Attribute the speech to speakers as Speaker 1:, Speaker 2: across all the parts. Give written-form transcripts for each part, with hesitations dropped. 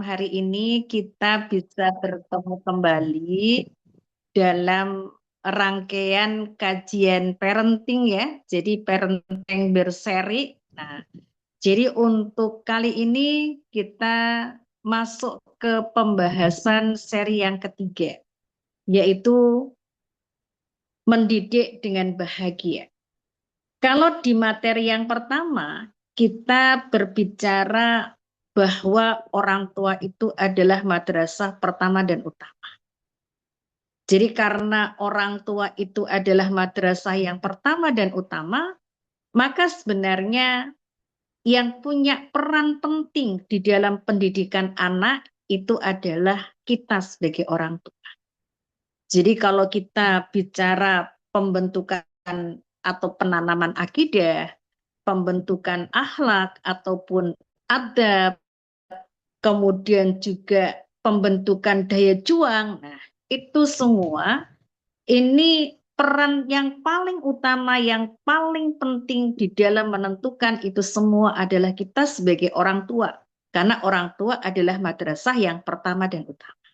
Speaker 1: hari ini kita bisa bertemu kembali dalam rangkaian kajian parenting ya. Jadi parenting berseri. Nah, jadi untuk kali ini kita masuk ke pembahasan seri yang ketiga, yaitu mendidik dengan bahagia. Kalau di materi yang pertama, kita berbicara bahwa orang tua itu adalah madrasah pertama dan utama. Jadi karena orang tua itu adalah madrasah yang pertama dan utama, maka sebenarnya yang punya peran penting di dalam pendidikan anak itu adalah kita sebagai orang tua. Jadi kalau kita bicara pembentukan atau penanaman akidah, pembentukan akhlak ataupun adab, kemudian juga pembentukan daya juang. Nah, itu semua ini peran yang paling utama, yang paling penting di dalam menentukan itu semua adalah kita sebagai orang tua. Karena orang tua adalah madrasah yang pertama dan utama.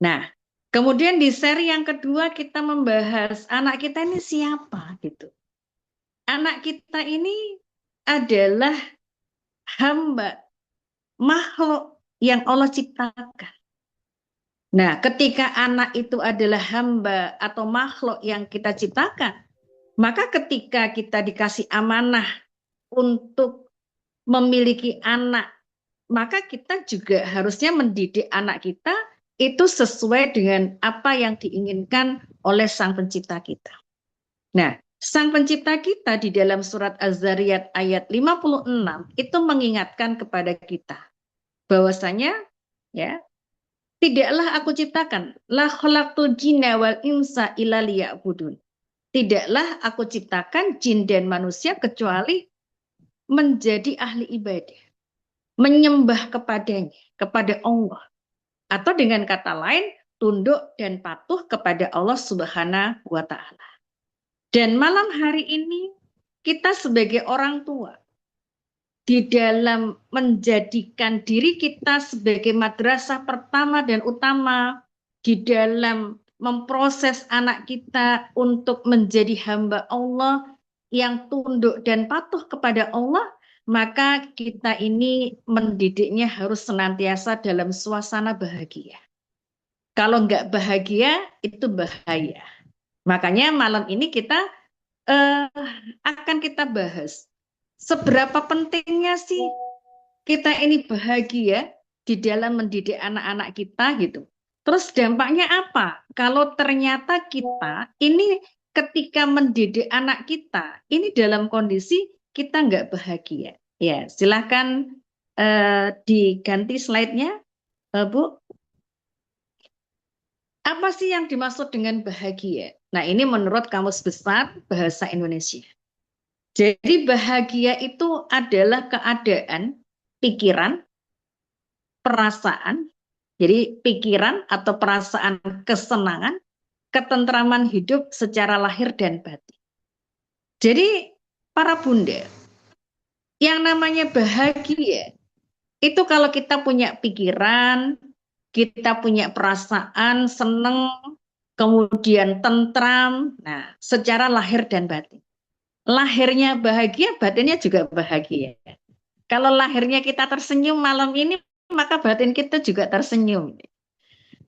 Speaker 1: Nah, kemudian di seri yang kedua kita membahas anak kita ini siapa gitu. Anak kita ini adalah hamba, makhluk yang Allah ciptakan. Nah, ketika anak itu adalah hamba atau makhluk yang kita ciptakan, maka ketika kita dikasih amanah untuk memiliki anak, maka kita juga harusnya mendidik anak kita itu sesuai dengan apa yang diinginkan oleh Sang Pencipta kita. Nah, Sang Pencipta kita di dalam surat Az-Zariyat ayat 56 itu mengingatkan kepada kita bahwasanya ya, tidaklah aku ciptakan la khalaqtul jinna wal insa illa liya'budun. Tidaklah aku ciptakan jin dan manusia kecuali menjadi ahli ibadah, menyembah kepadanya, kepada Allah. Atau dengan kata lain, tunduk dan patuh kepada Allah Subhanahu wa taala. Dan malam hari ini kita sebagai orang tua di dalam menjadikan diri kita sebagai madrasah pertama dan utama, di dalam memproses anak kita untuk menjadi hamba Allah yang tunduk dan patuh kepada Allah, maka kita ini mendidiknya harus senantiasa dalam suasana bahagia. Kalau nggak bahagia, itu bahaya. Makanya malam ini kita akan kita bahas seberapa pentingnya sih kita ini bahagia di dalam mendidik anak-anak kita gitu. Terus dampaknya apa? Kalau ternyata kita ini ketika mendidik anak kita ini dalam kondisi kita nggak bahagia. Ya, silakan diganti slide-nya, Bu. Apa sih yang dimaksud dengan bahagia? Nah, ini menurut Kamus Besar Bahasa Indonesia. Jadi bahagia itu adalah keadaan, pikiran, perasaan, jadi pikiran atau perasaan kesenangan, ketentraman hidup secara lahir dan batin. Jadi para bunda, yang namanya bahagia, itu kalau kita punya pikiran, kita punya perasaan, seneng, kemudian tentram, nah secara lahir dan batin. Lahirnya bahagia, batinnya juga bahagia. Kalau lahirnya kita tersenyum malam ini, maka batin kita juga tersenyum.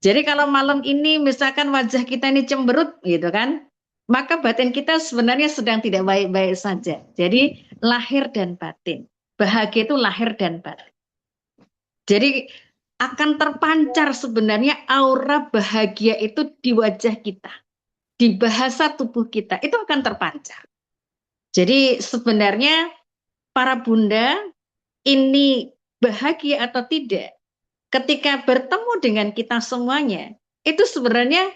Speaker 1: Jadi kalau malam ini misalkan wajah kita ini cemberut gitu kan, maka batin kita sebenarnya sedang tidak baik-baik saja. Jadi lahir dan batin. Bahagia itu lahir dan batin. Jadi akan terpancar sebenarnya aura bahagia itu di wajah kita. Di bahasa tubuh kita itu akan terpancar. Jadi sebenarnya para bunda ini bahagia atau tidak, ketika bertemu dengan kita semuanya, itu sebenarnya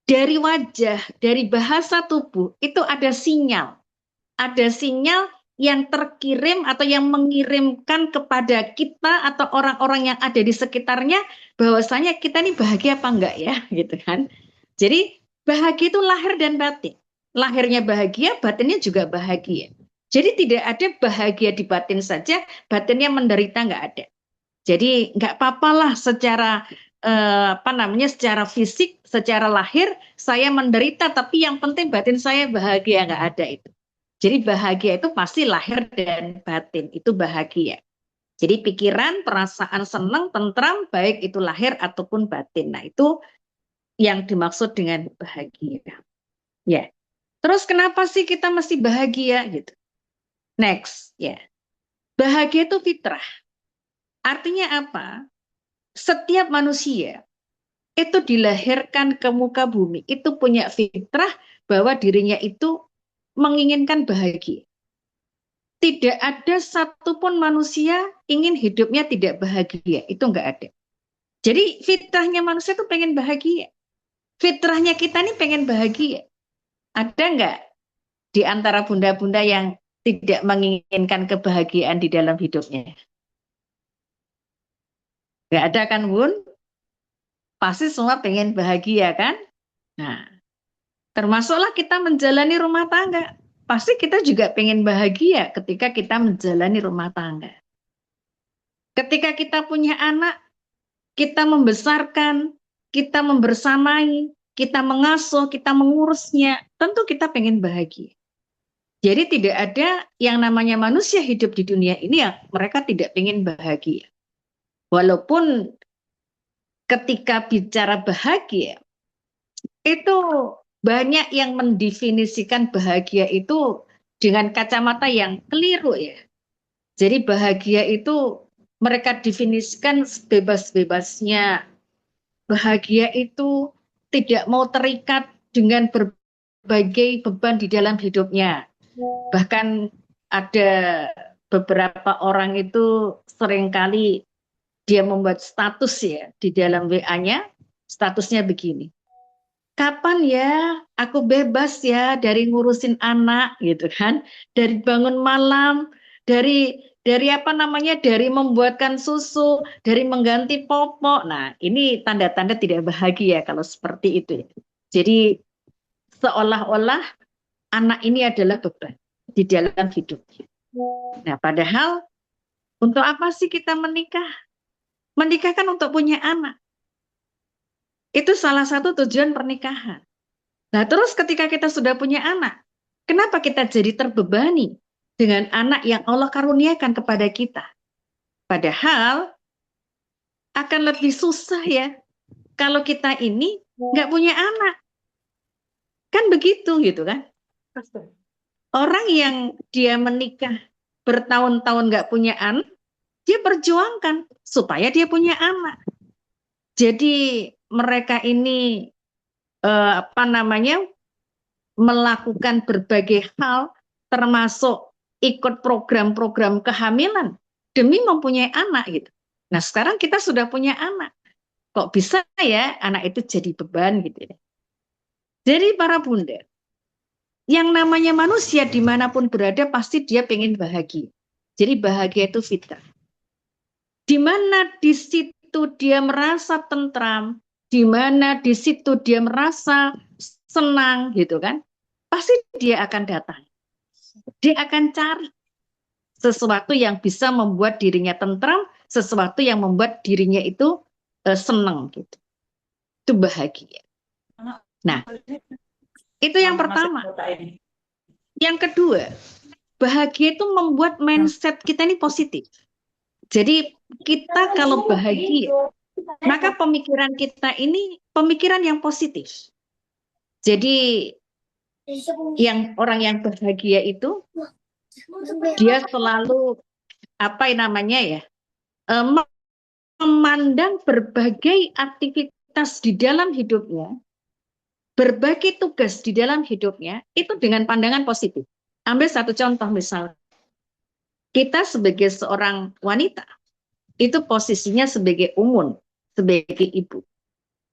Speaker 1: dari wajah, dari bahasa tubuh, itu ada sinyal. Ada sinyal yang terkirim atau yang mengirimkan kepada kita atau orang-orang yang ada di sekitarnya, bahwasanya kita ini bahagia apa enggak ya, gitu kan. Jadi bahagia itu lahir dan batin. Lahirnya bahagia, batinnya juga bahagia. Jadi tidak ada bahagia di batin saja, batinnya menderita enggak ada. Jadi nggak apa-apalah secara secara fisik, secara lahir saya menderita, tapi yang penting batin saya bahagia, nggak ada itu. Jadi bahagia itu pasti lahir dan batin, itu bahagia. Jadi pikiran, perasaan senang, tentram, baik itu lahir ataupun batin. Nah itu yang dimaksud dengan bahagia. Ya. Terus kenapa sih kita mesti bahagia gitu? Next, ya. Bahagia itu fitrah. Artinya apa? Setiap manusia itu dilahirkan ke muka bumi, itu punya fitrah bahwa dirinya itu menginginkan bahagia. Tidak ada satupun manusia ingin hidupnya tidak bahagia, itu enggak ada. Jadi fitrahnya manusia itu pengen bahagia. Fitrahnya kita ini pengen bahagia. Ada enggak di antara bunda-bunda yang tidak menginginkan kebahagiaan di dalam hidupnya? Enggak ada kan, Bun? Pasti semua pengen bahagia kan? Nah, termasuklah kita menjalani rumah tangga. Pasti kita juga pengen bahagia ketika kita menjalani rumah tangga. Ketika kita punya anak, kita membesarkan, kita membersamai, kita mengasuh, kita mengurusnya, tentu kita pengen bahagia. Jadi tidak ada yang namanya manusia hidup di dunia ini yang mereka tidak pengen bahagia. Walaupun ketika bicara bahagia, itu banyak yang mendefinisikan bahagia itu dengan kacamata yang keliru ya. Jadi bahagia itu mereka definisikan sebebas-bebasnya. Bahagia itu tidak mau terikat dengan berbagai beban di dalam hidupnya. Bahkan ada beberapa orang itu seringkali dia membuat status ya di dalam WA-nya, statusnya begini. Kapan ya aku bebas ya dari ngurusin anak gitu kan, dari bangun malam, dari apa namanya, dari membuatkan susu, dari mengganti popok. Nah, ini tanda-tanda tidak bahagia kalau seperti itu ya. Jadi seolah-olah anak ini adalah beban di dalam hidupnya. Nah, padahal untuk apa sih kita menikah? Menikah kan untuk punya anak. Itu salah satu tujuan pernikahan. Nah, terus ketika kita sudah punya anak, kenapa kita jadi terbebani dengan anak yang Allah karuniakan kepada kita? Padahal akan lebih susah ya kalau kita ini nggak punya anak. Kan begitu gitu kan? Orang yang dia menikah bertahun-tahun nggak punya anak, dia perjuangkan supaya dia punya anak. Jadi mereka ini melakukan berbagai hal termasuk ikut program-program kehamilan demi mempunyai anak gitu. Nah, sekarang kita sudah punya anak. Kok bisa ya anak itu jadi beban gitu ya. Jadi para bunda, yang namanya manusia dimanapun berada pasti dia pengen bahagia. Jadi bahagia itu fitrah. Di mana di situ dia merasa tentram, di mana di situ dia merasa senang gitu kan, pasti dia akan datang. Dia akan cari sesuatu yang bisa membuat dirinya tentram, sesuatu yang membuat dirinya itu senang gitu. Itu bahagia. Nah, itu yang pertama. Yang kedua, bahagia itu membuat mindset kita ini positif. Jadi kita kalau bahagia, maka pemikiran kita ini pemikiran yang positif. Jadi yang orang yang bahagia itu dia selalu memandang berbagai aktivitas di dalam hidupnya, berbagai tugas di dalam hidupnya itu dengan pandangan positif. Ambil satu contoh misalnya, kita sebagai seorang wanita itu posisinya sebagai umun, sebagai ibu.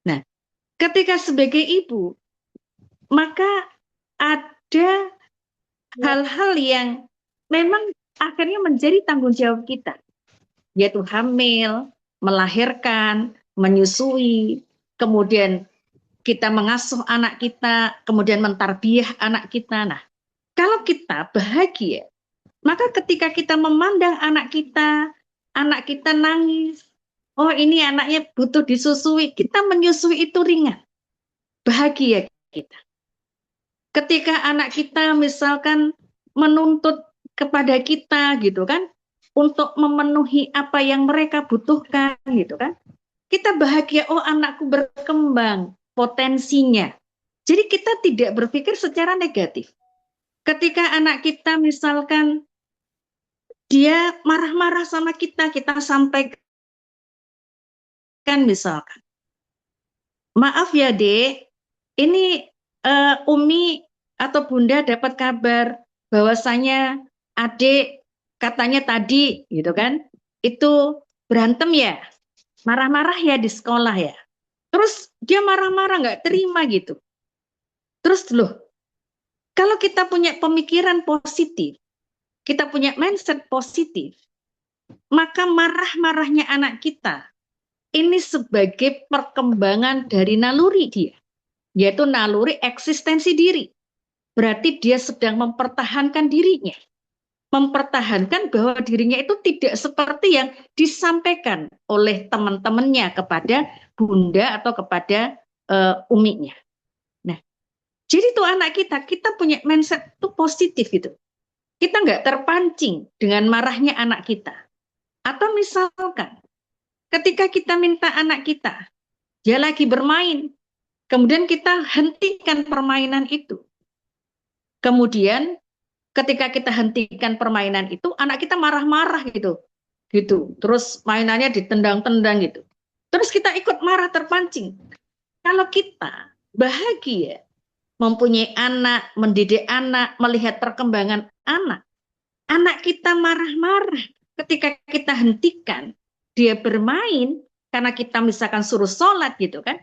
Speaker 1: Nah, ketika sebagai ibu, maka ada hal-hal yang memang akhirnya menjadi tanggung jawab kita, yaitu hamil, melahirkan, menyusui, kemudian kita mengasuh anak kita, kemudian mentarbiyah anak kita. Nah, kalau kita bahagia, maka ketika kita memandang anak kita anak kita nangis, oh ini anaknya butuh disusui, kita menyusui itu ringan, bahagia kita. Ketika anak kita misalkan menuntut kepada kita gitu kan, untuk memenuhi apa yang mereka butuhkan gitu kan, kita bahagia, oh anakku berkembang potensinya. Jadi kita tidak berpikir secara negatif. Ketika anak kita misalkan dia marah-marah sama kita sampaikan misalkan, maaf ya dek, ini Umi atau Bunda dapat kabar bahwasanya adik katanya tadi gitu kan, itu berantem ya, marah-marah ya di sekolah ya. Terus dia marah-marah nggak terima gitu. Terus loh, kalau kita punya pemikiran positif, kita punya mindset positif, maka marah-marahnya anak kita ini sebagai perkembangan dari naluri dia, yaitu naluri eksistensi diri. Berarti dia sedang mempertahankan dirinya, mempertahankan bahwa dirinya itu tidak seperti yang disampaikan oleh teman-temannya kepada bunda atau kepada uminya. Nah, jadi tuh anak kita punya mindset itu positif gitu. Kita nggak terpancing dengan marahnya anak kita. Atau misalkan ketika kita minta anak kita, dia lagi bermain, kemudian kita hentikan permainan itu. Kemudian ketika kita hentikan permainan itu, anak kita marah-marah gitu. Terus mainannya ditendang-tendang gitu. Terus kita ikut marah terpancing. Kalau kita bahagia mempunyai anak, mendidik anak, melihat perkembangan anak kita marah-marah ketika kita hentikan dia bermain karena kita misalkan suruh sholat gitu kan.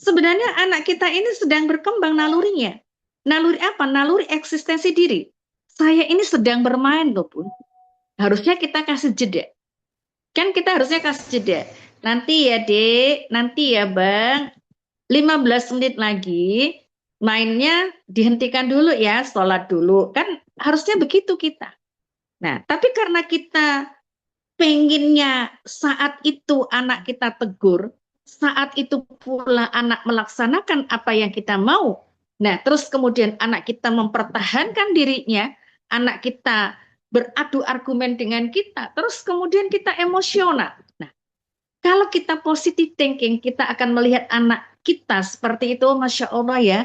Speaker 1: Sebenarnya anak kita ini sedang berkembang nalurinya. Naluri apa? Naluri eksistensi diri. Saya ini sedang bermain loh Bun. Harusnya kita kasih jeda. Kan kita harusnya kasih jeda. Nanti ya Dek, nanti ya Bang, 15 menit lagi mainnya dihentikan dulu ya, sholat dulu. Kan harusnya begitu kita. Nah, tapi karena kita pengennya saat itu anak kita tegur, saat itu pula anak melaksanakan apa yang kita mau. Nah, terus kemudian anak kita mempertahankan dirinya, anak kita beradu argumen dengan kita, terus kemudian kita emosional. Nah, kalau kita positive thinking, kita akan melihat anak kita seperti itu, Masya Allah ya,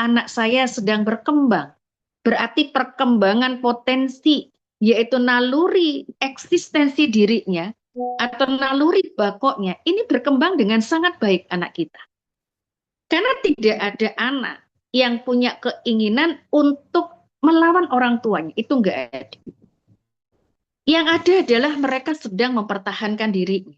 Speaker 1: anak saya sedang berkembang. Berarti perkembangan potensi, yaitu naluri eksistensi dirinya, atau naluri bakoknya, ini berkembang dengan sangat baik anak kita. Karena tidak ada anak yang punya keinginan untuk melawan orang tuanya, itu enggak ada. Yang ada adalah mereka sedang mempertahankan dirinya.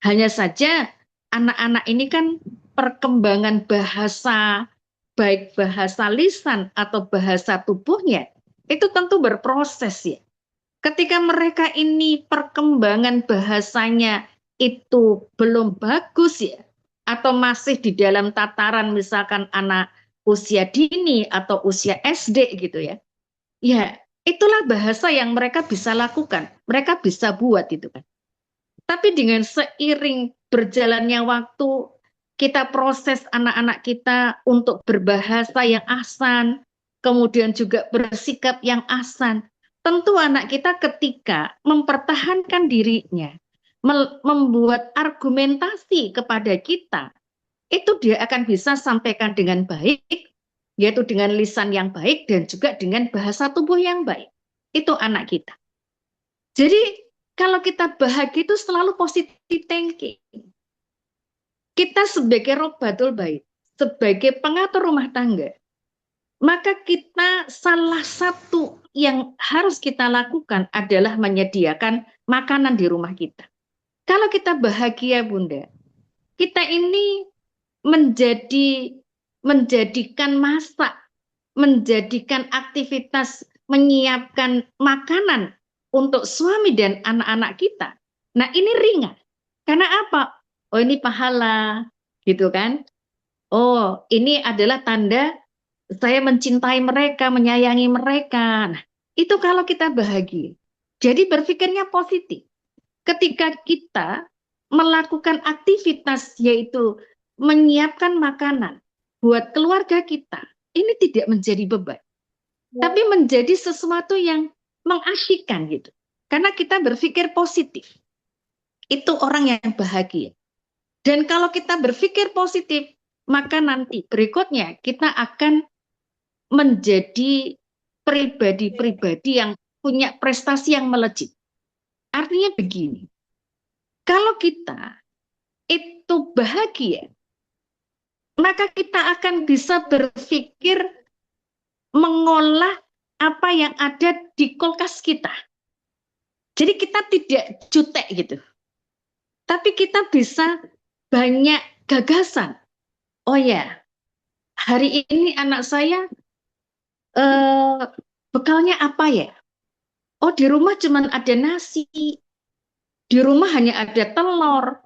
Speaker 1: Hanya saja anak-anak ini kan perkembangan bahasa, baik bahasa lisan atau bahasa tubuhnya, itu tentu berproses ya. Ketika mereka ini perkembangan bahasanya itu belum bagus ya, atau masih di dalam tataran misalkan anak usia dini atau usia SD gitu ya, ya itulah bahasa yang mereka bisa lakukan, mereka bisa buat itu kan. Tapi dengan seiring berjalannya waktu, kita proses anak-anak kita untuk berbahasa yang ahsan, kemudian juga bersikap yang ahsan. Tentu anak kita ketika mempertahankan dirinya, membuat argumentasi kepada kita, itu dia akan bisa sampaikan dengan baik, yaitu dengan lisan yang baik dan juga dengan bahasa tubuh yang baik. Itu anak kita. Jadi kalau kita bahagia itu selalu positive thinking. Kita sebagai robatul bait, sebagai pengatur rumah tangga, maka kita salah satu yang harus kita lakukan adalah menyediakan makanan di rumah kita. Kalau kita bahagia Bunda, kita ini menjadikan masak, menjadikan aktivitas menyiapkan makanan untuk suami dan anak-anak kita. Nah ini ringan. Karena apa? Oh ini pahala, gitu kan? Oh ini adalah tanda saya mencintai mereka, menyayangi mereka. Nah itu kalau kita bahagia. Jadi berpikirnya positif. ketika kita melakukan aktivitas yaitu menyiapkan makanan buat keluarga kita, ini tidak menjadi beban, tapi menjadi sesuatu yang mengasyikkan gitu. Karena kita berpikir positif. Itu orang yang bahagia. Dan kalau kita berpikir positif, maka nanti berikutnya kita akan menjadi pribadi-pribadi yang punya prestasi yang melejit. Artinya begini, kalau kita itu bahagia, maka kita akan bisa berpikir mengolah apa yang ada di kulkas kita. Jadi kita tidak jutek gitu. Tapi kita bisa banyak gagasan. Oh ya, hari ini anak saya bekalnya apa ya? Oh, di rumah cuma ada nasi. Di rumah hanya ada telur.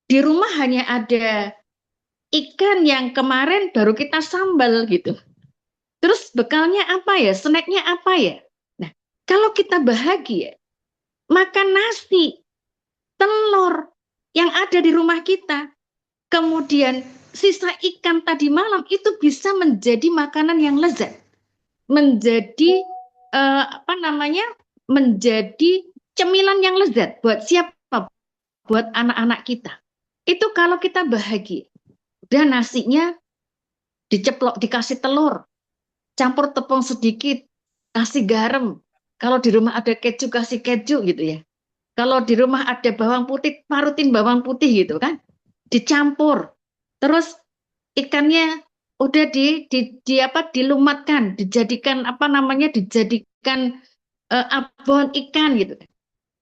Speaker 1: Di rumah hanya ada ikan yang kemarin baru kita sambal gitu. Terus bekalnya apa ya? Snacknya apa ya? Nah, kalau kita bahagia, makan nasi, telur yang ada di rumah kita, kemudian sisa ikan tadi malam itu bisa menjadi makanan yang lezat, menjadi menjadi cemilan yang lezat buat siapa? Buat anak-anak kita. Itu kalau kita bahagia. Udah nasinya diceplok, dikasih telur, campur tepung sedikit, kasih garam. Kalau di rumah ada keju, kasih keju gitu ya. Kalau di rumah ada bawang putih, parutin bawang putih gitu kan. Dicampur. Terus ikannya udah dilumatkan, dijadikan abon ikan gitu.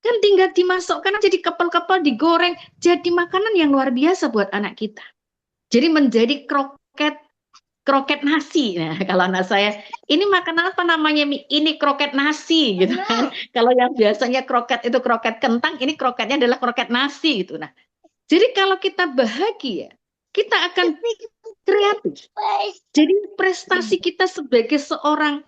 Speaker 1: Kan tinggal dimasukkan aja, dikepal-kepal, digoreng, jadi makanan yang luar biasa buat anak kita. Jadi menjadi kroket nasi. Nah, kalau anak saya, ini makanan apa namanya? Ini kroket nasi gitu kan. Kalau yang biasanya kroket itu kroket kentang, ini kroketnya adalah kroket nasi gitu. Nah, jadi kalau kita bahagia, kita akan kreatif. Jadi prestasi kita sebagai seorang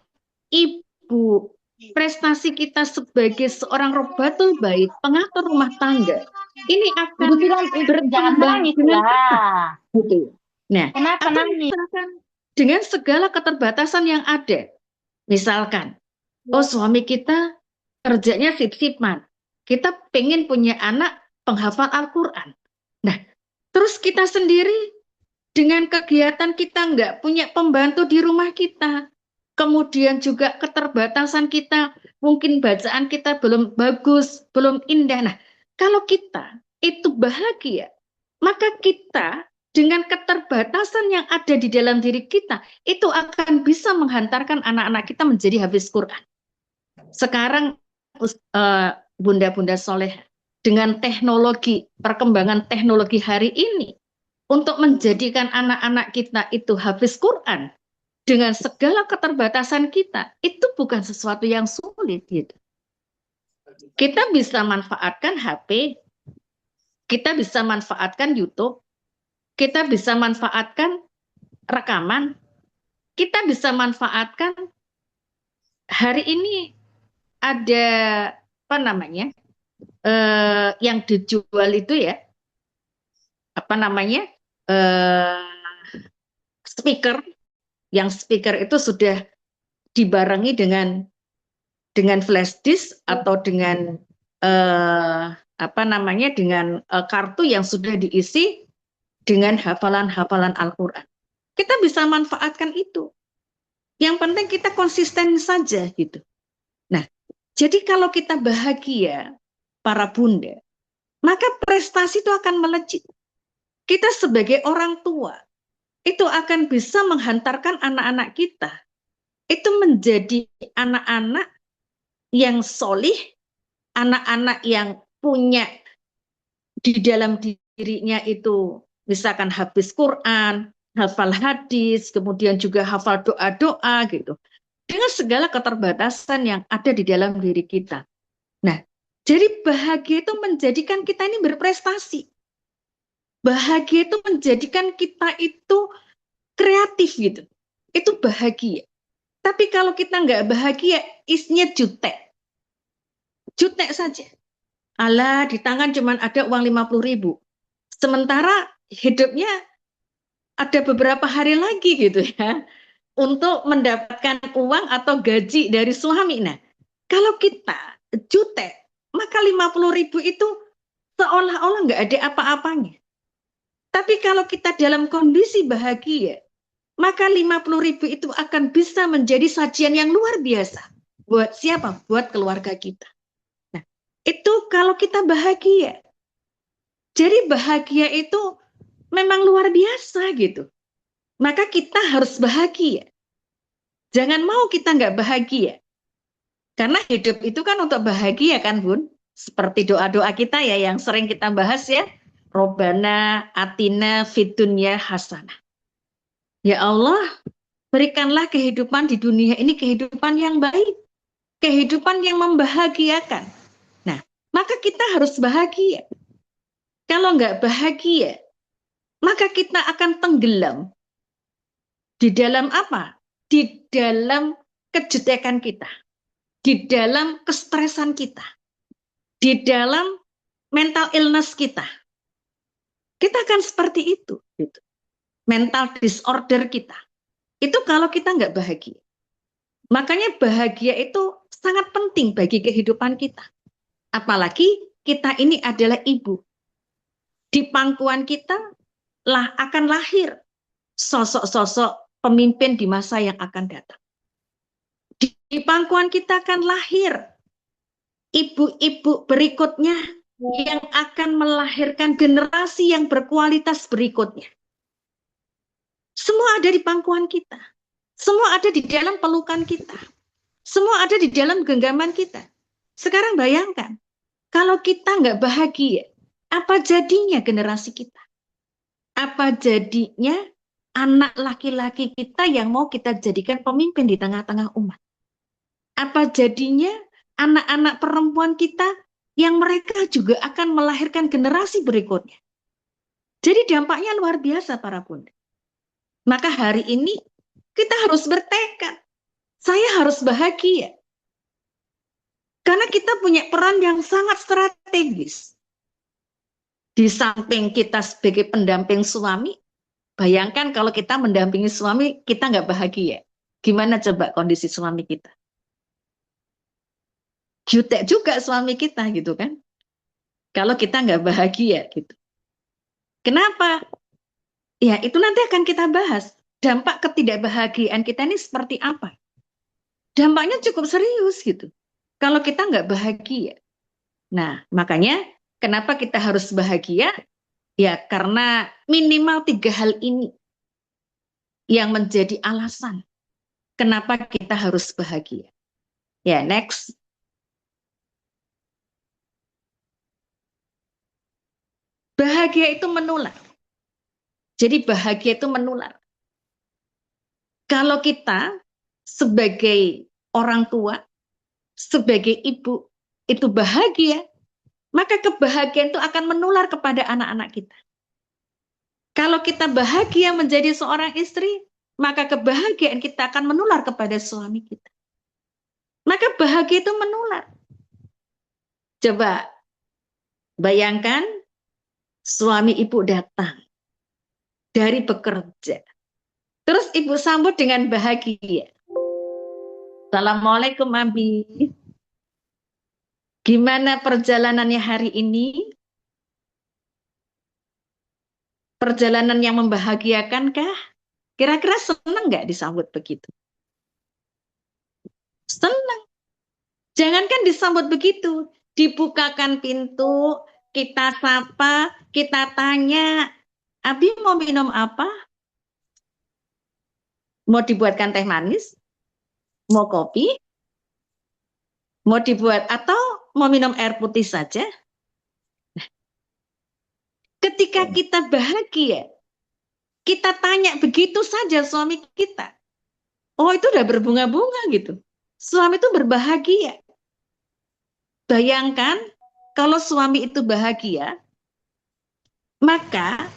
Speaker 1: ibu, prestasi kita sebagai seorang robatul bait, pengatur rumah tangga, ini akan berkembang dengan cepat. Gitu. Nah,
Speaker 2: Kenapa
Speaker 1: atau
Speaker 2: nangis?
Speaker 1: misalkan dengan segala keterbatasan yang ada, misalkan, oh suami kita kerjanya sip-sipan, kita pengen punya anak penghafal Al-Quran. Nah, terus kita sendiri dengan kegiatan kita nggak punya pembantu di rumah kita, kemudian juga keterbatasan kita, mungkin bacaan kita belum bagus, belum indah. Nah, kalau kita itu bahagia, maka kita dengan keterbatasan yang ada di dalam diri kita, itu akan bisa menghantarkan anak-anak kita menjadi hafiz Quran. Sekarang bunda-bunda soleh, dengan teknologi, perkembangan teknologi hari ini, untuk menjadikan anak-anak kita itu hafiz Quran, dengan segala keterbatasan kita, itu bukan sesuatu yang sulit gitu. Kita bisa manfaatkan HP, kita bisa manfaatkan YouTube, kita bisa manfaatkan rekaman, kita bisa manfaatkan hari ini ada apa namanya yang dijual itu ya, apa namanya speaker, yang speaker itu sudah dibarengi dengan flash disk atau dengan dengan kartu yang sudah diisi dengan hafalan-hafalan Al-Quran. Kita bisa manfaatkan itu. Yang penting kita konsisten saja gitu. Nah, jadi kalau kita bahagia, para bunda, maka prestasi itu akan melejit. Kita sebagai orang tua, itu akan bisa menghantarkan anak-anak kita. Itu menjadi anak-anak yang solih, anak-anak yang punya di dalam dirinya itu misalkan habis Quran, hafal hadis, kemudian juga hafal doa-doa gitu. Dengan segala keterbatasan yang ada di dalam diri kita. Nah, jadi bahagia itu menjadikan kita ini berprestasi. Bahagia itu menjadikan kita itu kreatif gitu. Itu bahagia. Tapi kalau kita nggak bahagia, isinya jutek. Jutek saja. Alah, di tangan cuma ada uang 50.000. Sementara hidupnya ada beberapa hari lagi gitu ya untuk mendapatkan uang atau gaji dari suami. Nah, kalau kita jutek, maka 50.000 itu seolah-olah nggak ada apa-apanya. Tapi kalau kita dalam kondisi bahagia, maka 50.000 itu akan bisa menjadi sajian yang luar biasa. Buat siapa? Buat keluarga kita. Nah, itu kalau kita bahagia. Jadi bahagia itu memang luar biasa gitu. Maka kita harus bahagia. Jangan mau kita nggak bahagia. Karena hidup itu kan untuk bahagia kan Bun? Seperti doa-doa kita ya yang sering kita bahas ya. Robbana atina fid dunya hasanah. Ya Allah, berikanlah kehidupan di dunia ini kehidupan yang baik. Kehidupan yang membahagiakan. Nah, maka kita harus bahagia. Kalau nggak bahagia, maka kita akan tenggelam. Di dalam apa? Di dalam kejutekan kita. Di dalam kestresan kita. Di dalam mental illness kita. Kita akan seperti itu. Gitu. Mental disorder kita. Itu kalau kita nggak bahagia. Makanya bahagia itu sangat penting bagi kehidupan kita. Apalagi kita ini adalah ibu. Di pangkuan kita akan lahir sosok-sosok pemimpin di masa yang akan datang. Di pangkuan kita akan lahir ibu-ibu berikutnya yang akan melahirkan generasi yang berkualitas berikutnya. Semua ada di pangkuan kita. Semua ada di dalam pelukan kita. Semua ada di dalam genggaman kita. Sekarang bayangkan, kalau kita nggak bahagia, apa jadinya generasi kita? Apa jadinya anak laki-laki kita yang mau kita jadikan pemimpin di tengah-tengah umat? Apa jadinya anak-anak perempuan kita yang mereka juga akan melahirkan generasi berikutnya? Jadi dampaknya luar biasa para bunda. Maka hari ini kita harus bertekad. Saya harus bahagia. Karena kita punya peran yang sangat strategis. Di samping kita sebagai pendamping suami, bayangkan kalau kita mendampingi suami, kita nggak bahagia. Gimana coba kondisi suami kita? Jutek juga suami kita gitu kan. Kalau kita nggak bahagia gitu. Kenapa? Ya itu nanti akan kita bahas. Dampak ketidakbahagiaan kita ini seperti apa? Dampaknya cukup serius gitu. Kalau kita nggak bahagia. Nah makanya kenapa kita harus bahagia? Ya karena minimal 3 hal ini yang menjadi alasan kenapa kita harus bahagia. Ya next. Bahagia itu menular. Jadi bahagia itu menular. Kalau kita sebagai orang tua, sebagai ibu, itu bahagia, maka kebahagiaan itu akan menular kepada anak-anak kita. Kalau kita bahagia menjadi seorang istri, maka kebahagiaan kita akan menular kepada suami kita. Maka bahagia itu menular. Coba bayangkan suami ibu datang dari bekerja. Terus ibu sambut dengan bahagia. Assalamualaikum Abi. Gimana perjalanannya hari ini? Perjalanan yang membahagiakan kah? Kira-kira senang nggak disambut begitu? Senang. Jangankan disambut begitu, dibukakan pintu, kita sapa, kita tanya, Abi mau minum apa? Mau dibuatkan teh manis? Mau kopi? Mau dibuat atau mau minum air putih saja? Ketika kita bahagia, kita tanya begitu saja suami kita. Oh itu udah berbunga-bunga gitu. Suami itu berbahagia. Bayangkan kalau suami itu bahagia, maka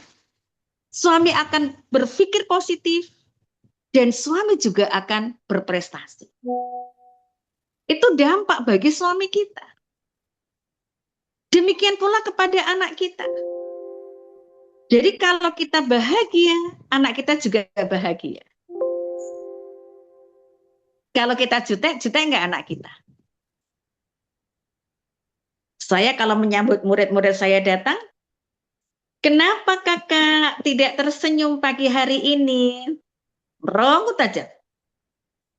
Speaker 1: suami akan berpikir positif dan suami juga akan berprestasi. Itu dampak bagi suami kita. Demikian pula kepada anak kita. Jadi kalau kita bahagia, anak kita juga bahagia. Kalau kita jutek, jutek enggak anak kita? Saya kalau menyambut murid-murid saya datang, kenapa kakak tidak tersenyum pagi hari ini? Merongut aja.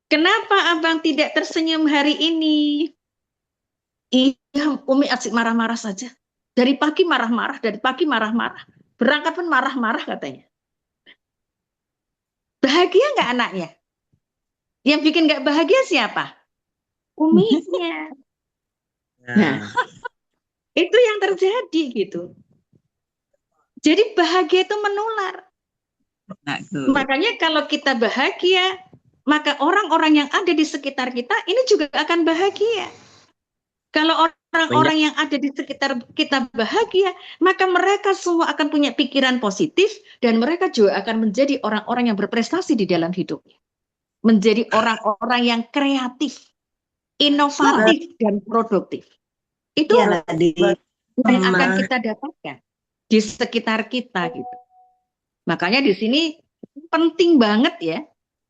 Speaker 1: Kenapa abang tidak tersenyum hari ini? Iya, Umi asik marah-marah saja. Dari pagi marah-marah, dari pagi marah-marah. Berangkat pun marah-marah katanya. Bahagia nggak anaknya? Yang bikin nggak bahagia siapa? Uminya. Nah, itu yang terjadi gitu. Jadi bahagia itu menular. Makanya kalau kita bahagia, maka orang-orang yang ada di sekitar kita ini juga akan bahagia. Kalau orang-orang yang ada di sekitar kita bahagia, maka mereka semua akan punya pikiran positif dan mereka juga akan menjadi orang-orang yang berprestasi di dalam hidupnya. Menjadi orang-orang yang kreatif, inovatif, dan produktif. Itu yang akan kita dapatkan di sekitar kita gitu. Makanya di sini penting banget ya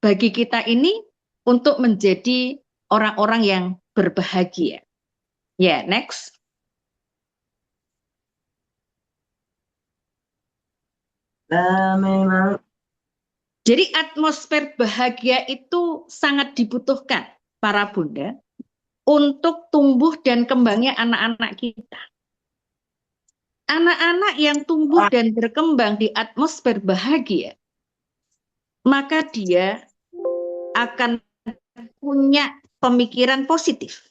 Speaker 1: bagi kita ini untuk menjadi orang-orang yang berbahagia. Ya, next. Memang. Jadi atmosfer bahagia itu sangat dibutuhkan para bunda untuk tumbuh dan kembangnya anak-anak kita. Anak-anak yang tumbuh dan berkembang di atmosfer bahagia, maka dia akan punya pemikiran positif.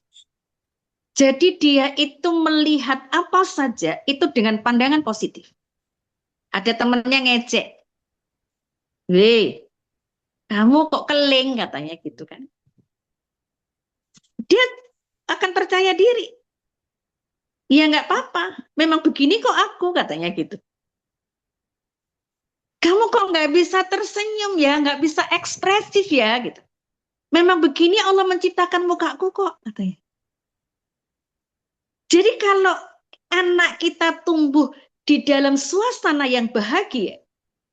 Speaker 1: Jadi dia itu melihat apa saja itu dengan pandangan positif. Ada temannya ngecek. Weh, kamu kok keling katanya gitu kan. Dia akan percaya diri. Ya nggak apa-apa, memang begini kok aku katanya gitu. Kamu kok nggak bisa tersenyum ya, nggak bisa ekspresif ya gitu. Memang begini Allah menciptakan mukaku kok katanya. Jadi kalau anak kita tumbuh di dalam suasana yang bahagia,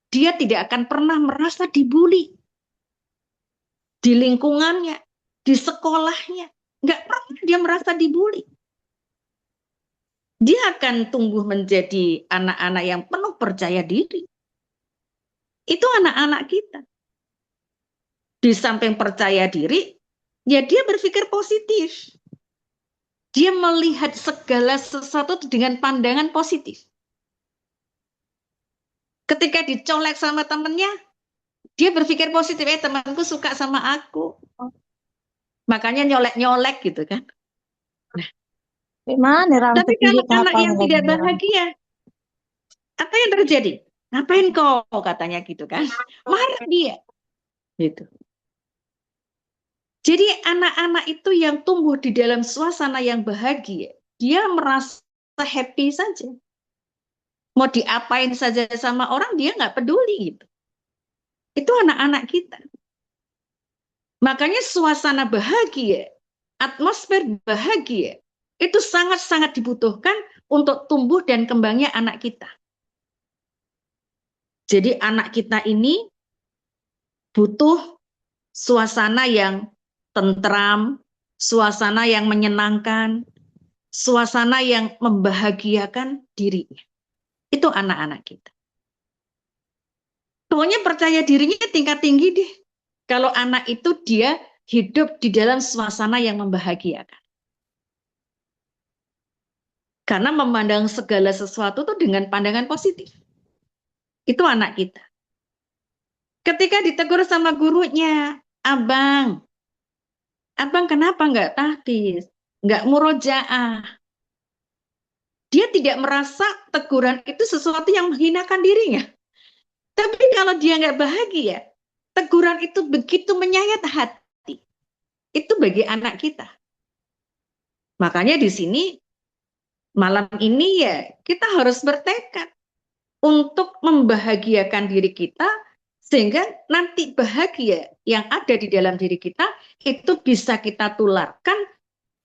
Speaker 1: dia tidak akan pernah merasa dibully. Di lingkungannya, di sekolahnya, nggak pernah dia merasa dibully. Dia akan tumbuh menjadi anak-anak yang penuh percaya diri. Itu anak-anak kita. Di samping percaya diri, ya dia berpikir positif. Dia melihat segala sesuatu dengan pandangan positif. Ketika dicolek sama temennya, dia berpikir positif, temanku suka sama aku. Makanya nyolek-nyolek gitu kan. Nah, tapi kalau anak yang tidak bahagia, apa yang terjadi? Ngapain kau katanya gitu kan. Marah dia. Gitu. Jadi anak-anak itu yang tumbuh di dalam suasana yang bahagia, dia merasa happy saja. Mau diapain saja sama orang, dia nggak peduli gitu. Itu anak-anak kita. Makanya suasana bahagia, atmosfer bahagia, itu sangat-sangat dibutuhkan untuk tumbuh dan kembangnya anak kita. Jadi anak kita ini butuh suasana yang tentram, suasana yang menyenangkan, suasana yang membahagiakan dirinya. Itu anak-anak kita. Pokoknya percaya dirinya tingkat tinggi deh. Kalau anak itu dia hidup di dalam suasana yang membahagiakan. Karena memandang segala sesuatu itu dengan pandangan positif. Itu anak kita. Ketika ditegur sama gurunya, abang kenapa nggak tahdits, nggak murojaah? Dia tidak merasa teguran itu sesuatu yang menghinakan dirinya. Tapi kalau dia nggak bahagia, teguran itu begitu menyayat hati. Itu bagi anak kita. Makanya di sini, malam ini ya kita harus bertekad untuk membahagiakan diri kita, sehingga nanti bahagia yang ada di dalam diri kita itu bisa kita tularkan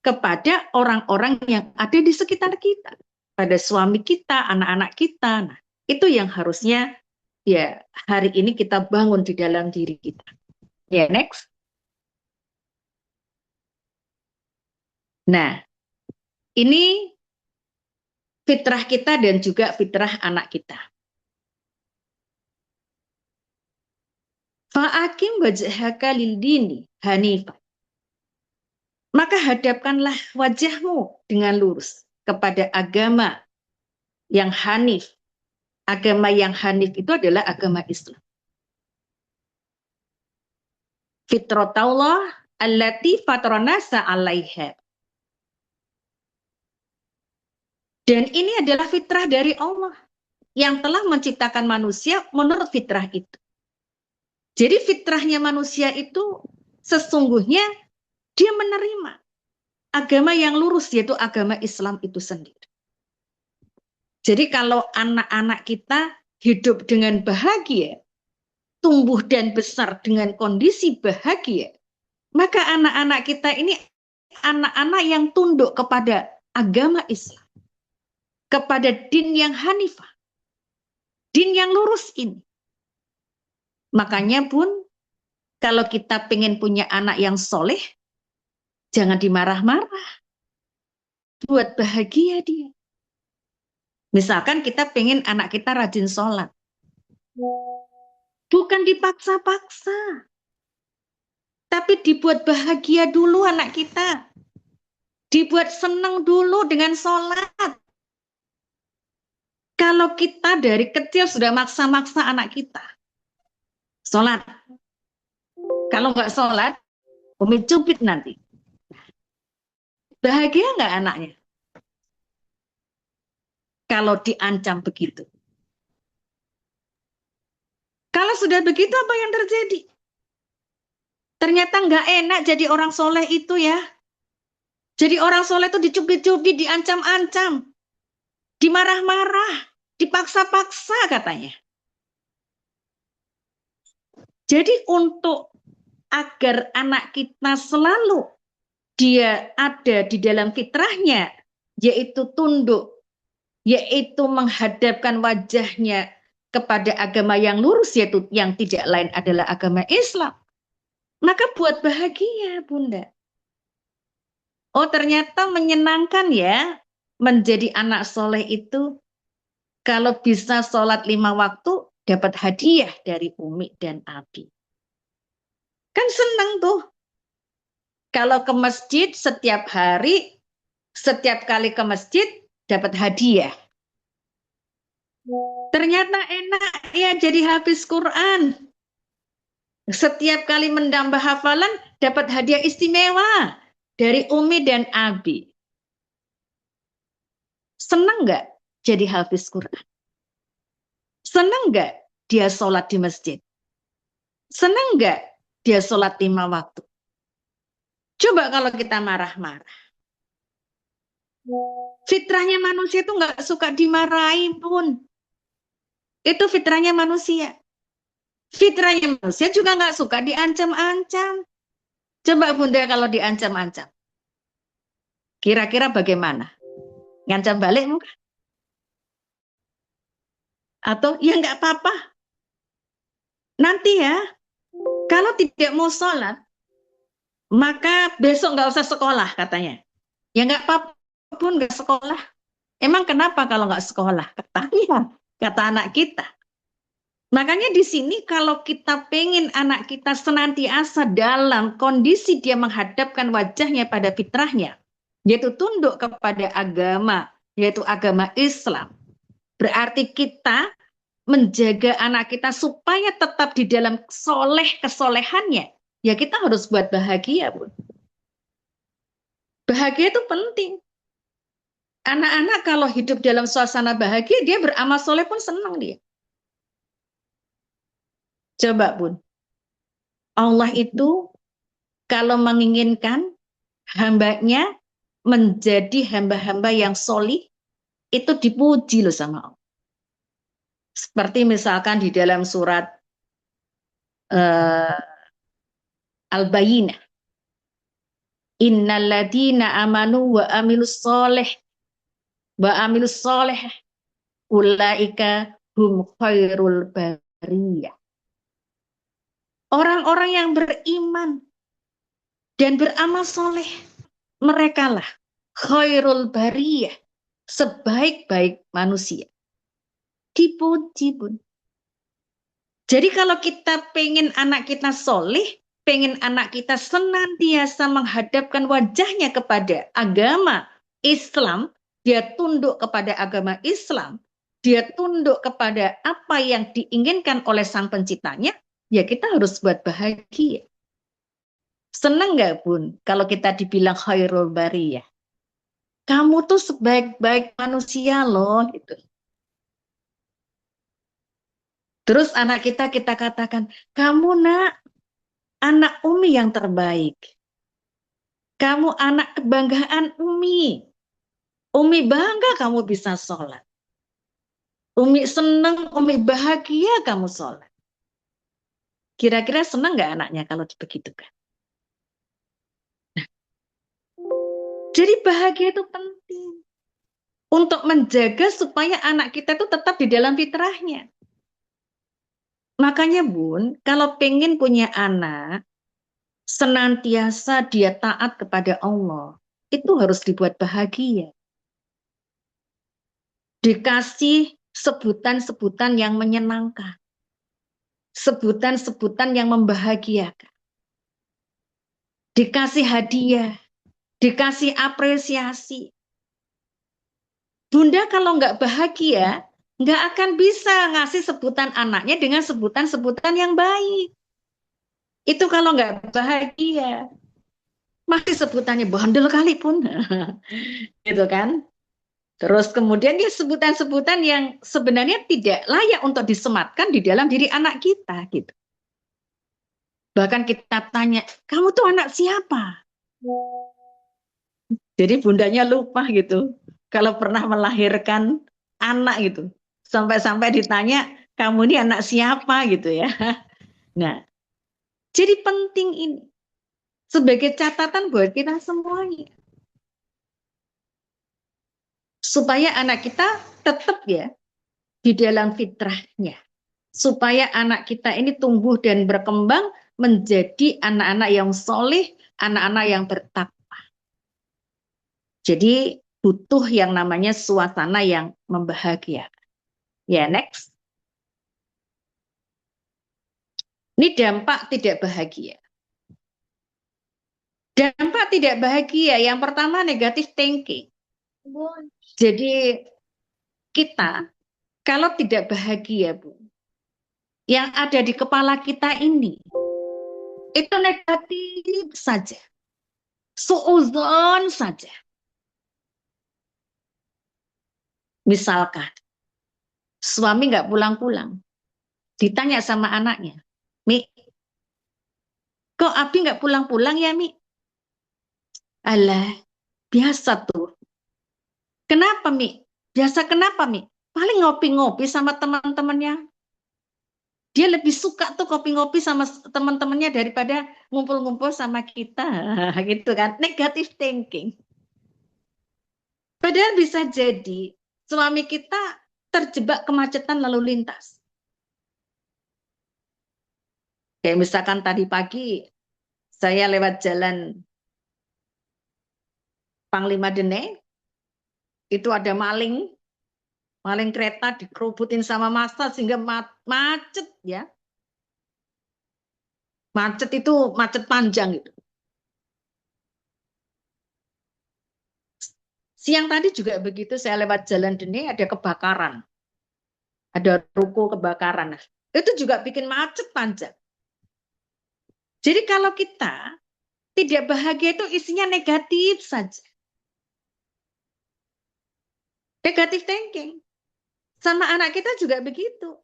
Speaker 1: kepada orang-orang yang ada di sekitar kita. pada suami kita, anak-anak kita. Nah, itu yang harusnya ya hari ini kita bangun di dalam diri kita. Ya, next. Nah, ini fitrah kita dan juga fitrah anak kita. Fa'akim wajhaka lil dini hanifah. Maka hadapkanlah wajahmu dengan lurus kepada agama yang hanif. Agama yang hanif itu adalah agama Islam. Fitratullah allati fatronasa alaiha. Dan ini adalah fitrah dari Allah yang telah menciptakan manusia menurut fitrah itu. Jadi fitrahnya manusia itu sesungguhnya dia menerima agama yang lurus, yaitu agama Islam itu sendiri. Jadi kalau anak-anak kita hidup dengan bahagia, tumbuh dan besar dengan kondisi bahagia, maka anak-anak kita ini anak-anak yang tunduk kepada agama Islam, kepada din yang hanifah, din yang lurus ini. Makanya pun kalau kita pengen punya anak yang soleh, jangan dimarah-marah, buat bahagia dia. Misalkan kita pengen anak kita rajin sholat, bukan dipaksa-paksa, tapi dibuat bahagia dulu anak kita. Dibuat senang dulu dengan sholat. Kalau kita dari kecil sudah maksa-maksa anak kita sholat. Kalau nggak sholat, Umi cubit nanti. Bahagia nggak anaknya? Kalau diancam begitu. Kalau sudah begitu apa yang terjadi? Ternyata nggak enak jadi orang soleh itu ya. Jadi orang soleh itu dicubit-cubit, diancam-ancam, dimarah-marah, dipaksa-paksa katanya. Jadi untuk agar anak kita selalu dia ada di dalam fitrahnya, yaitu tunduk, yaitu menghadapkan wajahnya kepada agama yang lurus, yaitu yang tidak lain adalah agama Islam. Maka buat bahagia, Bunda. Oh, ternyata menyenangkan ya menjadi anak soleh itu. Kalau bisa sholat 5 waktu, dapat hadiah dari Umi dan Abi. Kan senang tuh. Kalau ke masjid setiap hari, setiap kali ke masjid, dapat hadiah. Ternyata enak ya jadi hafiz Quran. Setiap kali menambah hafalan, dapat hadiah istimewa dari Umi dan Abi. Senang nggak jadi hafiz Quran? Senang nggak dia sholat di masjid? Senang nggak dia sholat 5 waktu? Coba kalau kita marah-marah. Fitrahnya manusia itu nggak suka dimarahi pun. Itu fitrahnya manusia. Fitrahnya manusia juga nggak suka diancam-ancam. Coba Bunda kalau diancam-ancam. Kira-kira bagaimana? Ngancam balik mungkin? Atau ya nggak apa-apa. Nanti ya, kalau tidak mau sholat, maka besok nggak usah sekolah katanya. Ya nggak apa-apa pun nggak sekolah. Emang kenapa kalau nggak sekolah? Katanya, kata anak kita. Makanya di sini kalau kita pengen anak kita senantiasa dalam kondisi dia menghadapkan wajahnya pada fitrahnya, yaitu tunduk kepada agama, yaitu agama Islam. Berarti kita menjaga anak kita supaya tetap di dalam kesolehannya, ya kita harus buat bahagia, Bu. Bahagia itu penting. Anak-anak kalau hidup dalam suasana bahagia, dia beramal soleh pun senang dia. Coba, Bun. Allah itu kalau menginginkan hambanya menjadi hamba-hamba yang solih, itu dipuji loh sama Allah. Seperti misalkan di dalam surat Al-Bayyinah. Innalladzina amanu wa amilus soleh wa amilus soleh ulaika hum khairul bariyah. Orang-orang yang beriman dan beramal soleh, merekalah khairul bariyah, sebaik-baik manusia. Dipuji pun. Jadi kalau kita pengen anak kita soleh, pengen anak kita senantiasa menghadapkan wajahnya kepada agama Islam, dia tunduk kepada agama Islam, dia tunduk kepada apa yang diinginkan oleh sang penciptanya, ya kita harus buat bahagia. Senang nggak Bun kalau kita dibilang khairul bariyah? Kamu tuh sebaik-baik manusia loh gitu. Terus anak kita katakan, kamu nak, anak Umi yang terbaik. Kamu anak kebanggaan Umi. Umi bangga kamu bisa sholat. Umi senang, Umi bahagia kamu sholat. Kira-kira senang nggak anaknya kalau dibegitukan? Nah, jadi bahagia itu penting. Untuk menjaga supaya anak kita itu tetap di dalam fitrahnya. Makanya Bun, kalau pengen punya anak, senantiasa dia taat kepada Allah, itu harus dibuat bahagia. Dikasih sebutan-sebutan yang menyenangkan. Sebutan-sebutan yang membahagiakan. Dikasih hadiah, dikasih apresiasi. Bunda kalau nggak bahagia, nggak akan bisa ngasih sebutan anaknya dengan sebutan-sebutan yang baik. Itu kalau nggak bahagia. Masih sebutannya bandel kali pun. Gitu kan. Terus kemudian dia sebutan-sebutan yang sebenarnya tidak layak untuk disematkan di dalam diri anak kita gitu. Bahkan kita tanya, kamu tuh anak siapa? Jadi bundanya lupa gitu. Kalau pernah melahirkan anak gitu. Sampai-sampai ditanya, kamu ini anak siapa gitu ya. Nah, jadi penting ini. Sebagai catatan buat kita semuanya. Supaya anak kita tetap ya di dalam fitrahnya. Supaya anak kita ini tumbuh dan berkembang menjadi anak-anak yang soleh, anak-anak yang bertakwa. Jadi butuh yang namanya suasana yang membahagiakan. Ya, next. Ini dampak tidak bahagia. Dampak tidak bahagia, yang pertama negatif thinking. Jadi kita kalau tidak bahagia, Bu, yang ada di kepala kita ini, itu negatif saja. Suudzon saja. Misalkan, suami nggak pulang-pulang, ditanya sama anaknya, Mi, kok Abi nggak pulang-pulang ya, Mi? Alah, biasa tuh. Kenapa, Mi? Biasa kenapa, Mi? Paling ngopi-ngopi sama teman-temannya. Dia lebih suka tuh ngopi-ngopi sama teman-temannya daripada ngumpul-ngumpul sama kita. Gitu kan. Negative thinking. Padahal bisa jadi suami kita terjebak kemacetan lalu lintas. Kayak misalkan tadi pagi saya lewat jalan Panglima Dene, itu ada maling kereta dikerubutin sama massa sehingga macet ya. Macet itu macet panjang gitu. Siang tadi juga begitu, saya lewat jalan Dene ada kebakaran. Ada ruko kebakaran. Itu juga bikin macet panjang. Jadi kalau kita tidak bahagia itu isinya negatif saja. Negatif thinking. Sama anak kita juga begitu.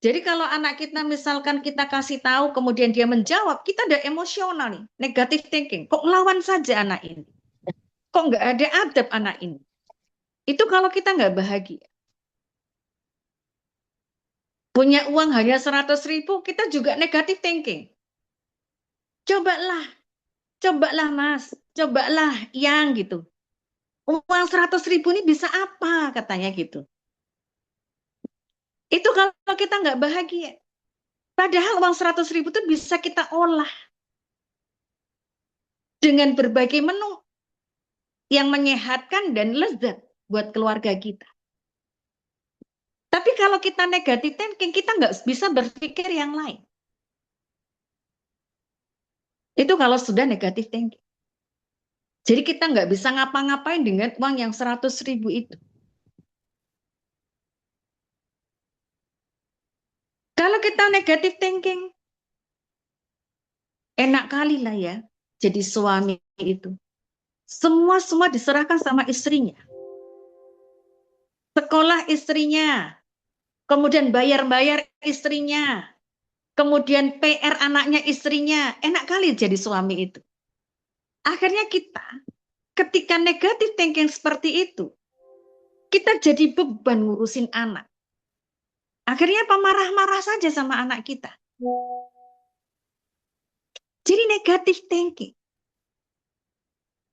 Speaker 1: Jadi kalau anak kita misalkan kita kasih tahu kemudian dia menjawab, kita ada emosional nih, negatif thinking. Kok ngelawan saja anak ini? Kok nggak ada adab anak ini? Itu kalau kita nggak bahagia. Punya uang hanya 100.000, kita juga negatif thinking. Cobalah mas, cobalah yang gitu. Uang 100.000 ini bisa apa? Katanya gitu. Itu kalau kita nggak bahagia. Padahal uang 100.000 itu bisa kita olah dengan berbagai menu yang menyehatkan dan lezat buat keluarga kita. Tapi kalau kita negatif thinking, kita nggak bisa berpikir yang lain. Itu kalau sudah negatif thinking. Jadi kita nggak bisa ngapa-ngapain dengan uang yang 100.000 itu. Kalau kita negatif thinking, enak kali lah ya jadi suami itu. Semua diserahkan sama istrinya. Sekolah istrinya, kemudian bayar-bayar istrinya, kemudian PR anaknya istrinya. Enak kali jadi suami itu. Akhirnya kita ketika negatif thinking seperti itu, kita jadi beban ngurusin anak. Akhirnya apa? Marah-marah saja sama anak kita. Jadi negatif thinking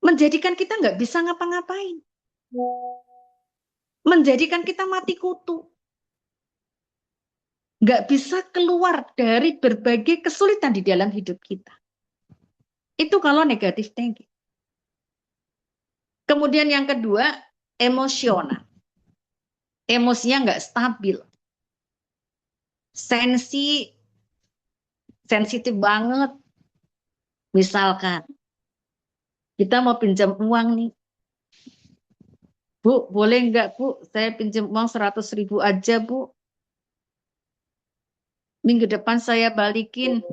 Speaker 1: menjadikan kita nggak bisa ngapa-ngapain. Menjadikan kita mati kutu. Nggak bisa keluar dari berbagai kesulitan di dalam hidup kita. Itu kalau negatif thinking. Kemudian yang kedua, emosional. Emosinya nggak stabil. Sensitif banget. Misalkan, kita mau pinjam uang nih. Bu, boleh nggak Bu, saya pinjam uang 100.000 aja Bu. Minggu depan saya balikin.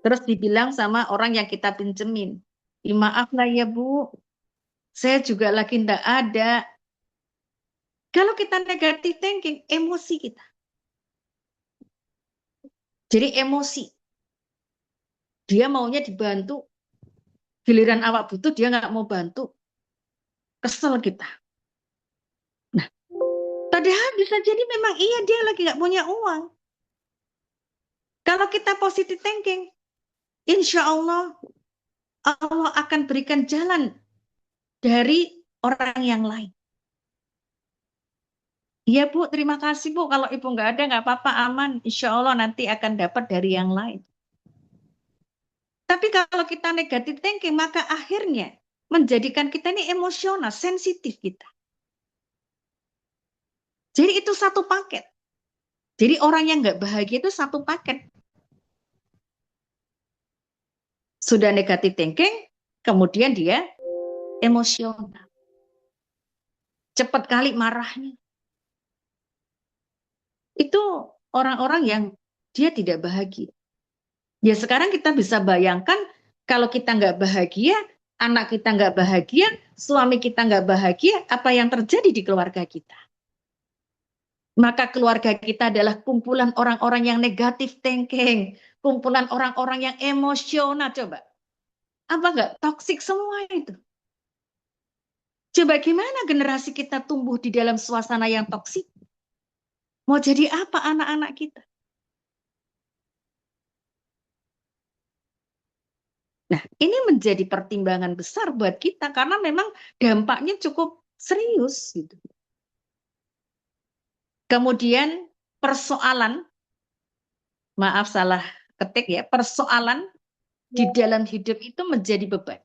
Speaker 1: Terus dibilang sama orang yang kita pinjemin. Maaf lah ya Bu, saya juga lagi nggak ada. Kalau kita negatif thinking, emosi kita. Jadi emosi. Dia maunya dibantu, giliran awak butuh dia nggak mau bantu. Kesel kita. Nah, padahal bisa jadi memang iya dia lagi nggak punya uang. Kalau kita positive thinking, insya Allah Allah akan berikan jalan dari orang yang lain. Iya Bu, terima kasih Bu. Kalau Ibu nggak ada nggak apa-apa, aman. Insya Allah nanti akan dapat dari yang lain. Tapi kalau kita negatif thinking, maka akhirnya menjadikan kita ini emosional, sensitif kita. Jadi itu satu paket. Jadi orang yang nggak bahagia itu satu paket. Sudah negatif thinking, kemudian dia emosional. Cepat kali marahnya. Itu orang-orang yang dia tidak bahagia. Ya sekarang kita bisa bayangkan kalau kita nggak bahagia, anak kita nggak bahagia, suami kita nggak bahagia, apa yang terjadi di keluarga kita? Maka keluarga kita adalah kumpulan orang-orang yang negatif thinking, kumpulan orang-orang yang emosional. Coba, apa nggak toksik semua itu? Coba gimana generasi kita tumbuh di dalam suasana yang toksik? Mau jadi apa anak-anak kita? Nah, ini menjadi pertimbangan besar buat kita karena memang dampaknya cukup serius gitu. Kemudian persoalan, maaf salah ketik ya, persoalan di dalam hidup itu menjadi beban.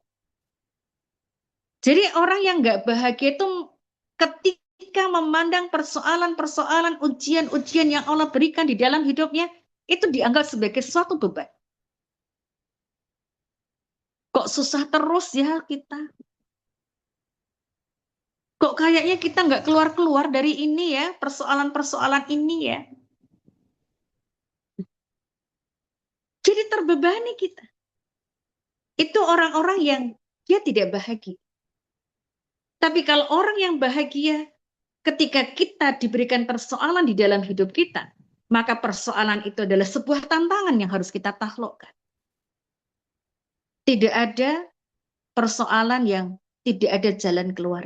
Speaker 1: Jadi orang yang nggak bahagia itu ketika memandang persoalan-persoalan, ujian-ujian yang Allah berikan di dalam hidupnya, itu dianggap sebagai suatu beban. Kok susah terus ya kita? Kok kayaknya kita nggak keluar-keluar dari ini ya, persoalan-persoalan ini ya. Jadi terbebani kita. Itu orang-orang yang dia tidak bahagia. Tapi kalau orang yang bahagia, ketika kita diberikan persoalan di dalam hidup kita, maka persoalan itu adalah sebuah tantangan yang harus kita taklukkan. Tidak ada persoalan yang tidak ada jalan keluar.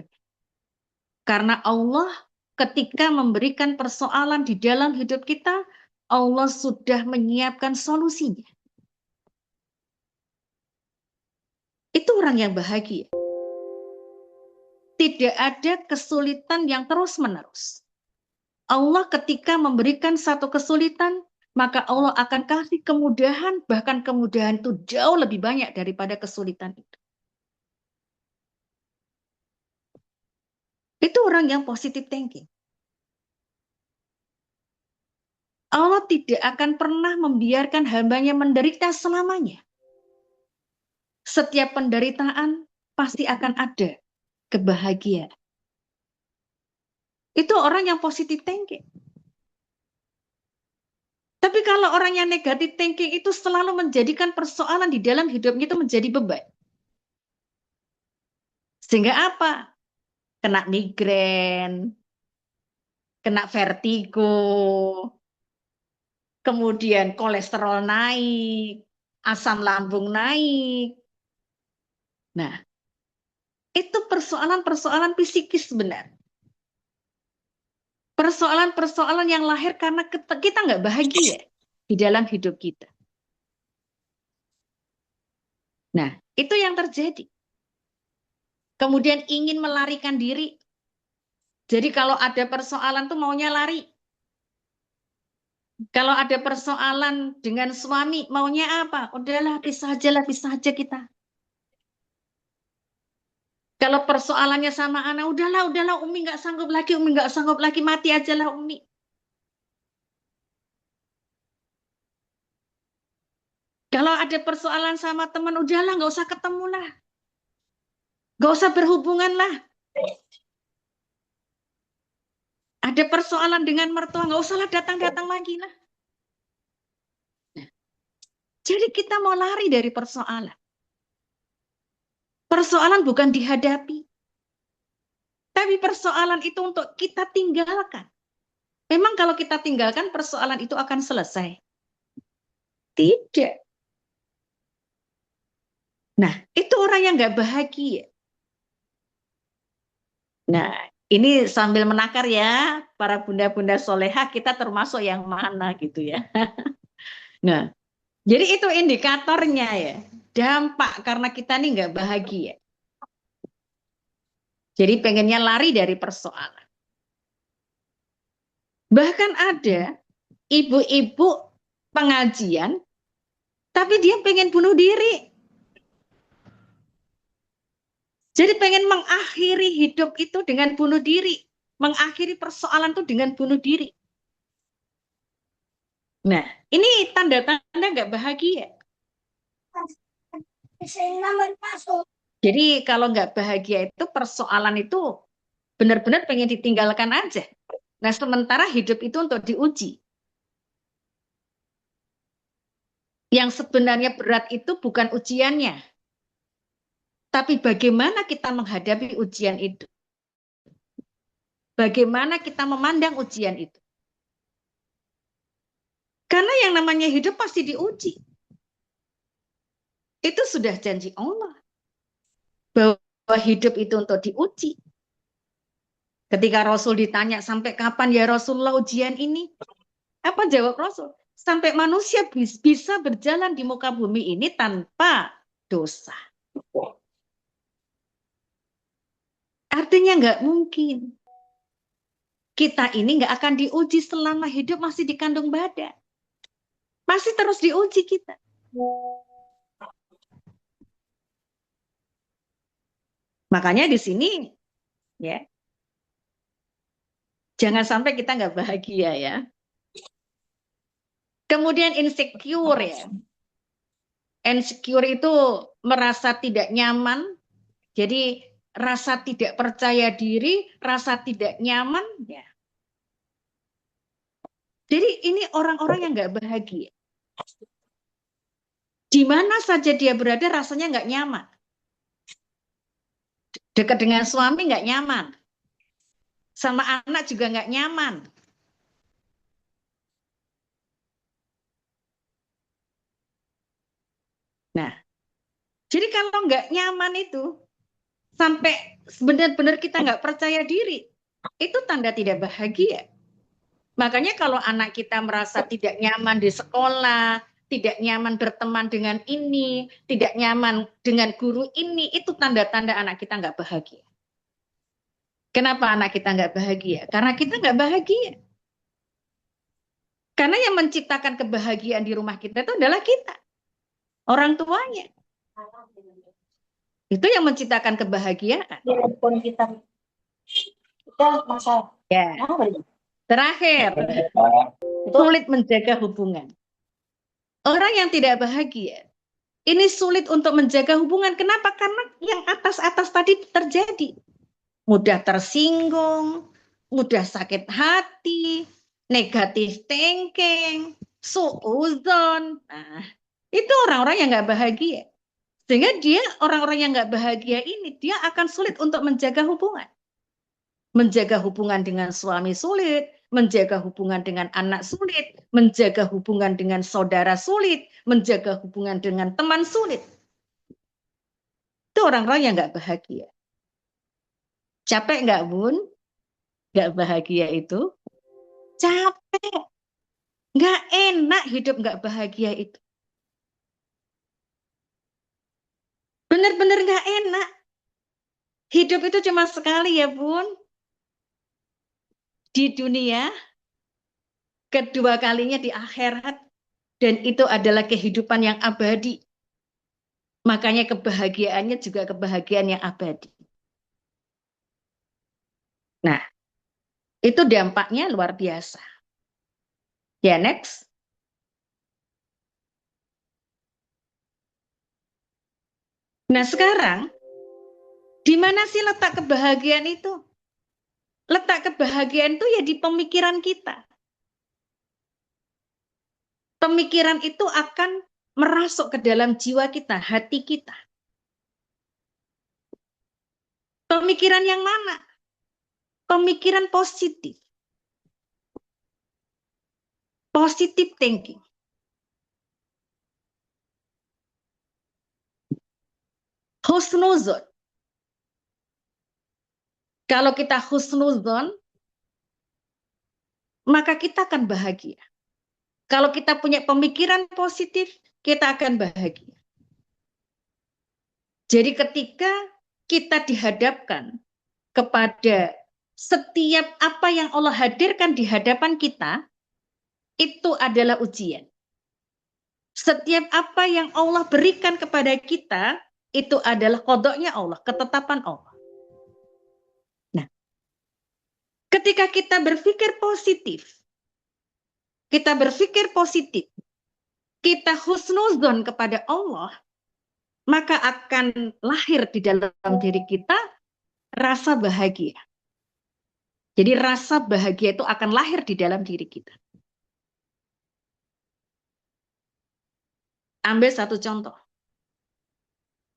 Speaker 1: Karena Allah ketika memberikan persoalan di dalam hidup kita, Allah sudah menyiapkan solusinya. Itu orang yang bahagia. Tidak ada kesulitan yang terus-menerus. Allah ketika memberikan satu kesulitan, maka Allah akan kasih kemudahan, bahkan kemudahan itu jauh lebih banyak daripada kesulitan itu. Itu orang yang positive thinking. Allah tidak akan pernah membiarkan hambanya menderita selamanya. Setiap penderitaan pasti akan ada kebahagiaan. Itu orang yang positive thinking. Tapi kalau orang yang negatif thinking itu selalu menjadikan persoalan di dalam hidupnya itu menjadi beban. Sehingga apa? Kena migrain, kena vertigo, kemudian kolesterol naik, asam lambung naik. Nah, itu persoalan-persoalan psikis sebenarnya. Persoalan-persoalan yang lahir karena kita nggak bahagia di dalam hidup kita. Nah, itu yang terjadi. Kemudian ingin melarikan diri. Jadi kalau ada persoalan tuh maunya lari. Kalau ada persoalan dengan suami, maunya apa? Udahlah, pisah aja kita. Kalau persoalannya sama anak, udahlah, Umi nggak sanggup lagi, mati aja lah Umi. Kalau ada persoalan sama teman, udahlah, nggak usah ketemu lah. Nggak usah berhubungan lah. Ada persoalan dengan mertua, nggak usah lah datang-datang lagi lah. Jadi kita mau lari dari persoalan. Persoalan bukan dihadapi. Tapi persoalan itu untuk kita tinggalkan. Memang kalau kita tinggalkan, persoalan itu akan selesai. Tidak. Nah, itu orang yang nggak bahagia. Nah, ini sambil menakar ya, para bunda-bunda solehah, kita termasuk yang mana gitu ya. Nah, jadi itu indikatornya ya. Dampak karena kita nih nggak bahagia. Jadi pengennya lari dari persoalan. Bahkan ada ibu-ibu pengajian, tapi dia pengen bunuh diri. Jadi pengen mengakhiri hidup itu dengan bunuh diri. Mengakhiri persoalan itu dengan bunuh diri. Nah, ini tanda-tanda nggak bahagia. Jadi kalau nggak bahagia itu persoalan itu benar-benar pengen ditinggalkan aja. Nah, sementara hidup itu untuk diuji. Yang sebenarnya berat itu bukan ujiannya, tapi bagaimana kita menghadapi ujian itu. Bagaimana kita memandang ujian itu. Karena yang namanya hidup pasti diuji. Itu sudah janji Allah. Bahwa hidup itu untuk diuji. Ketika Rasul ditanya, sampai kapan ya Rasulullah ujian ini? Apa jawab Rasul? Sampai manusia bisa berjalan di muka bumi ini tanpa dosa. Artinya nggak mungkin. Kita ini nggak akan diuji selama hidup masih dikandung badan. Masih terus diuji kita. Makanya di sini ya, jangan sampai kita nggak bahagia ya. Kemudian insecure ya. Insecure itu merasa tidak nyaman. Jadi rasa tidak percaya diri, rasa tidak nyaman ya. Jadi ini orang-orang yang nggak bahagia. Di mana saja dia berada rasanya nggak nyaman. Dekat dengan suami nggak nyaman. Sama anak juga nggak nyaman. Nah, jadi kalau nggak nyaman itu, sampai benar-benar kita nggak percaya diri, itu tanda tidak bahagia. Makanya kalau anak kita merasa tidak nyaman di sekolah, tidak nyaman berteman dengan ini, tidak nyaman dengan guru ini, itu tanda-tanda anak kita nggak bahagia. Kenapa anak kita nggak bahagia? Karena kita nggak bahagia. Karena yang menciptakan kebahagiaan di rumah kita itu adalah kita, orang tuanya. Itu yang menciptakan kebahagiaan.
Speaker 2: Telepon kita masalah.
Speaker 1: Ya. Terakhir, sulit menjaga hubungan. Orang yang tidak bahagia, ini sulit untuk menjaga hubungan. Kenapa? Karena yang atas-atas tadi terjadi. Mudah tersinggung, mudah sakit hati, negatif thinking, suuzon. Nah, itu orang-orang yang nggak bahagia. Sehingga dia, orang-orang yang nggak bahagia ini, dia akan sulit untuk menjaga hubungan. Menjaga hubungan dengan suami sulit, menjaga hubungan dengan anak sulit, menjaga hubungan dengan saudara sulit, menjaga hubungan dengan teman sulit. Itu orang-orang yang nggak bahagia. Capek nggak, Bun? Nggak bahagia itu? Capek. Nggak enak hidup nggak bahagia itu. Benar-benar nggak enak. Hidup itu cuma sekali ya, Bun. Di dunia, kedua kalinya di akhirat. Dan itu adalah kehidupan yang abadi. Makanya kebahagiaannya juga kebahagiaan yang abadi. Nah, itu dampaknya luar biasa. Ya, next. Nah, sekarang, di mana sih letak kebahagiaan itu? Letak kebahagiaan itu ya di pemikiran kita. Pemikiran itu akan merasuk ke dalam jiwa kita, hati kita. Pemikiran yang mana? Pemikiran positif. Positive thinking. Husnuzon. Kalau kita husnuzon, maka kita akan bahagia. Kalau kita punya pemikiran positif, kita akan bahagia. Jadi ketika kita dihadapkan kepada setiap apa yang Allah hadirkan di hadapan kita, itu adalah ujian. Setiap apa yang Allah berikan kepada kita, itu adalah kodoknya Allah, ketetapan Allah. Nah, ketika kita berpikir positif, kita husnuzon kepada Allah, maka akan lahir di dalam diri kita rasa bahagia. Jadi rasa bahagia itu akan lahir di dalam diri kita. Ambil satu contoh.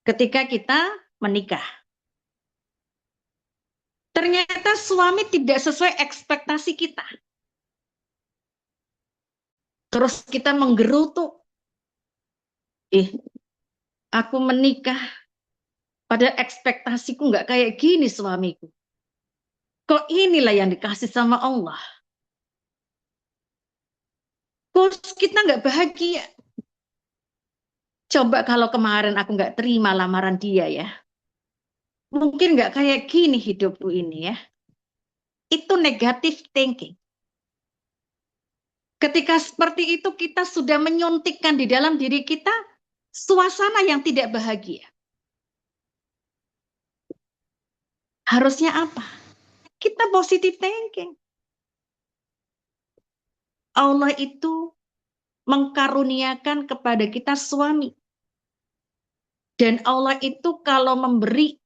Speaker 1: Ketika kita menikah, ternyata suami tidak sesuai ekspektasi kita. Terus kita menggerutu. Aku menikah, padahal ekspektasiku nggak kayak gini suamiku. Kok inilah yang dikasih sama Allah? Kok kita nggak bahagia? Coba kalau kemarin aku nggak terima lamaran dia ya. Mungkin nggak kayak gini hidupku ini ya. Itu negative thinking. Ketika seperti itu kita sudah menyuntikkan di dalam diri kita suasana yang tidak bahagia. Harusnya apa? Kita positive thinking. Allah itu mengkaruniakan kepada kita suami. Dan Allah itu kalau memberi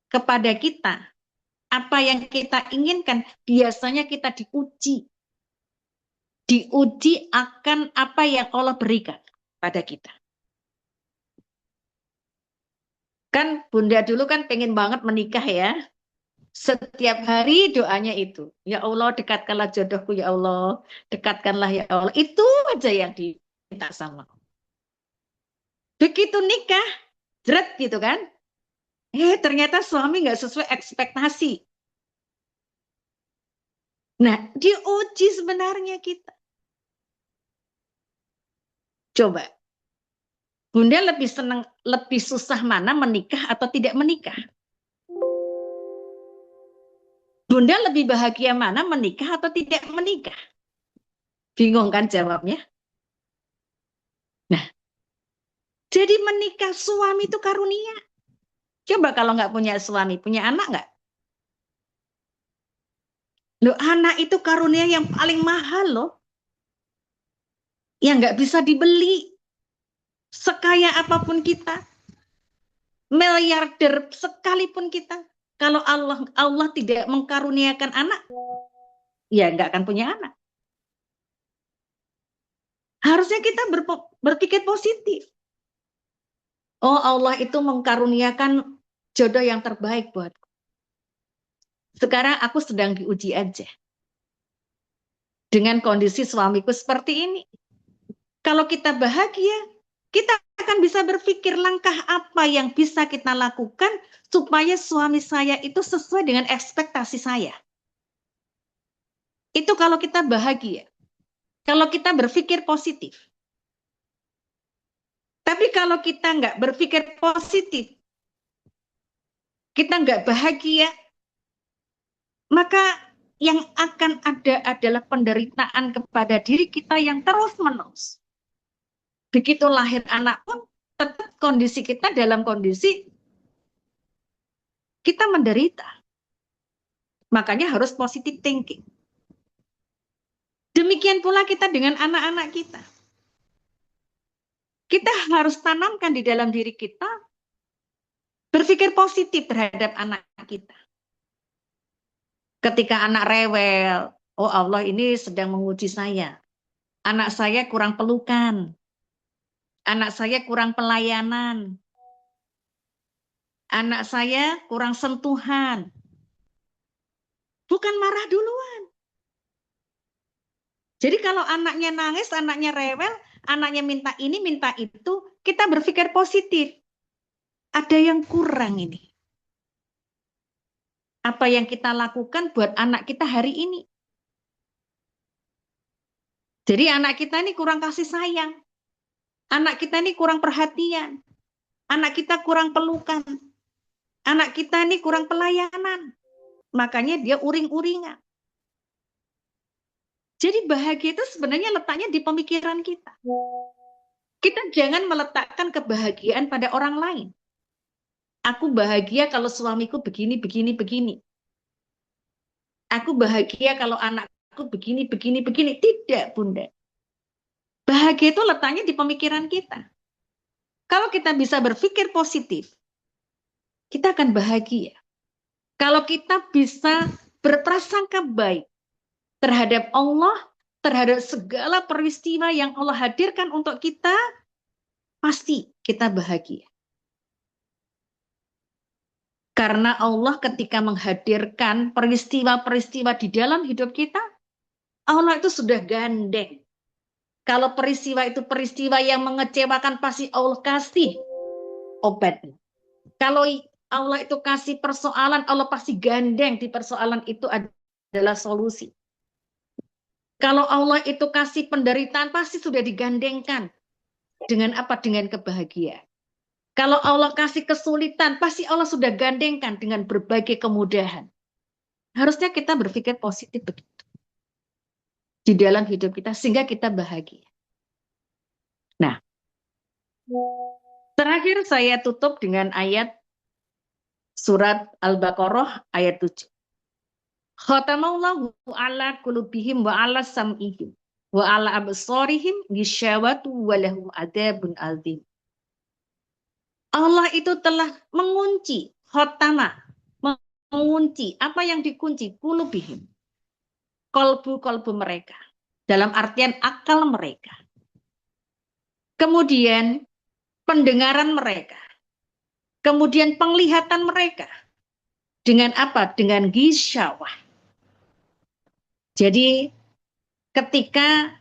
Speaker 1: kepada kita apa yang kita inginkan, biasanya kita diuji. Diuji akan apa yang Allah berikan pada kita. Kan Bunda dulu kan pengen banget menikah ya. Setiap hari doanya itu. Ya Allah, dekatkanlah jodohku ya Allah. Dekatkanlah ya Allah. Itu aja yang diminta sama Allah. Begitu nikah, jret gitu kan. Ternyata suami nggak sesuai ekspektasi. Nah, diuji sebenarnya kita. Coba, Bunda lebih senang, lebih susah mana menikah atau tidak menikah? Bunda lebih bahagia mana, menikah atau tidak menikah? Bingung kan jawabnya? Nah, jadi menikah suami itu karunia. Coba kalau nggak punya suami, punya anak nggak? Loh, anak itu karunia yang paling mahal loh. Yang nggak bisa dibeli. Sekaya apapun kita, miliarder sekalipun kita, kalau Allah tidak mengkaruniakan anak, ya nggak akan punya anak. Harusnya kita berpikir positif. Oh, Allah itu mengkaruniakan jodoh yang terbaik buatku. Sekarang aku sedang diuji aja. Dengan kondisi suamiku seperti ini. Kalau kita bahagia, kita akan bisa berpikir langkah apa yang bisa kita lakukan supaya suami saya itu sesuai dengan ekspektasi saya. Itu kalau kita bahagia. Kalau kita berpikir positif. Tapi kalau kita nggak berpikir positif, kita nggak bahagia, maka yang akan ada adalah penderitaan kepada diri kita yang terus-menerus. Begitu lahir anak pun, tetap kondisi kita dalam kondisi kita menderita. Makanya harus positive thinking. Demikian pula kita dengan anak-anak kita. Kita harus tanamkan di dalam diri kita berpikir positif terhadap anak kita. Ketika anak rewel, oh Allah ini sedang menguji saya. Anak saya kurang pelukan. Anak saya kurang pelayanan. Anak saya kurang sentuhan. Bukan marah duluan. Jadi kalau anaknya nangis, anaknya rewel, anaknya minta ini, minta itu, kita berpikir positif. Ada yang kurang ini. Apa yang kita lakukan buat anak kita hari ini? Jadi anak kita ini kurang kasih sayang. Anak kita ini kurang perhatian. Anak kita kurang pelukan. Anak kita ini kurang pelayanan. Makanya dia uring-uringan. Jadi bahagia itu sebenarnya letaknya di pemikiran kita. Kita jangan meletakkan kebahagiaan pada orang lain. Aku bahagia kalau suamiku begini, begini, begini. Aku bahagia kalau anakku begini, begini, begini. Tidak, Bunda. Bahagia itu letaknya di pemikiran kita. Kalau kita bisa berpikir positif, kita akan bahagia. Kalau kita bisa berprasangka baik terhadap Allah, terhadap segala peristiwa yang Allah hadirkan untuk kita, pasti kita bahagia. Karena Allah ketika menghadirkan peristiwa-peristiwa di dalam hidup kita, Allah itu sudah gandeng. Kalau peristiwa itu peristiwa yang mengecewakan, pasti Allah kasih obat. Kalau Allah itu kasih persoalan, Allah pasti gandeng di persoalan itu adalah solusi. Kalau Allah itu kasih penderitaan, pasti sudah digandengkan. Dengan apa? Dengan kebahagiaan. Kalau Allah kasih kesulitan, pasti Allah sudah gandengkan dengan berbagai kemudahan. Harusnya kita berpikir positif begitu. Di dalam hidup kita, sehingga kita bahagia. Nah, terakhir saya tutup dengan ayat surat Al-Baqarah ayat 7. Khatamallahu ala qulubihim wa ala sam'ihim wa ala absarihim ghisyawatu wa lahum adzabun adzim. Allah itu telah mengunci, khatama, mengunci, apa yang dikunci? Qulubihim, kolbu-kolbu mereka, dalam artian akal mereka. Kemudian pendengaran mereka, kemudian penglihatan mereka. Dengan apa? Dengan gisyawah. Jadi ketika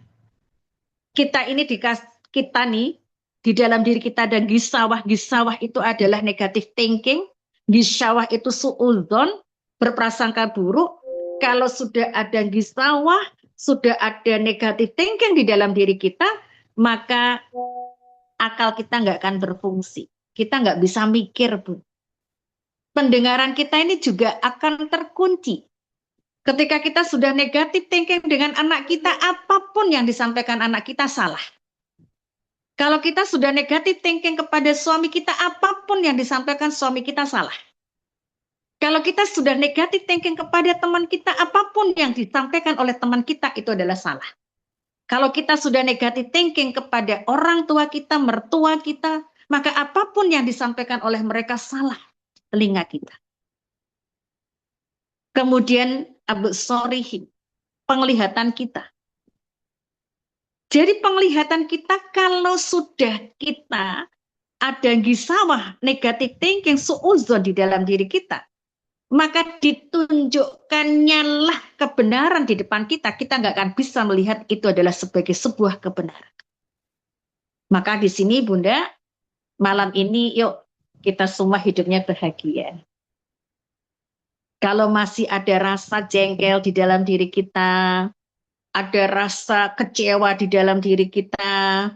Speaker 1: kita ini kita nih di dalam diri kita ada gisawah itu adalah negative thinking, gisawah itu suudzon, berprasangka buruk. Kalau sudah ada gisawah, sudah ada negative thinking di dalam diri kita, maka akal kita nggak akan berfungsi. Kita nggak bisa mikir, Bu. Pendengaran kita ini juga akan terkunci. Ketika kita sudah negatif thinking dengan anak kita, apapun yang disampaikan anak kita salah. Kalau kita sudah negatif thinking kepada suami kita, apapun yang disampaikan suami kita salah. Kalau kita sudah negatif thinking kepada teman kita, apapun yang disampaikan oleh teman kita itu adalah salah. Kalau kita sudah negatif thinking kepada orang tua kita, mertua kita, maka apapun yang disampaikan oleh mereka salah telinga kita. Kemudian absorihi, penglihatan kita. Jadi penglihatan kita kalau sudah kita ada gisawah negatif thinking suudzon di dalam diri kita, maka ditunjukkannya lah kebenaran di depan kita, kita nggak akan bisa melihat itu adalah sebagai sebuah kebenaran. Maka di sini Bunda, malam ini yuk kita semua hidupnya bahagia. Kalau masih ada rasa jengkel di dalam diri kita, ada rasa kecewa di dalam diri kita,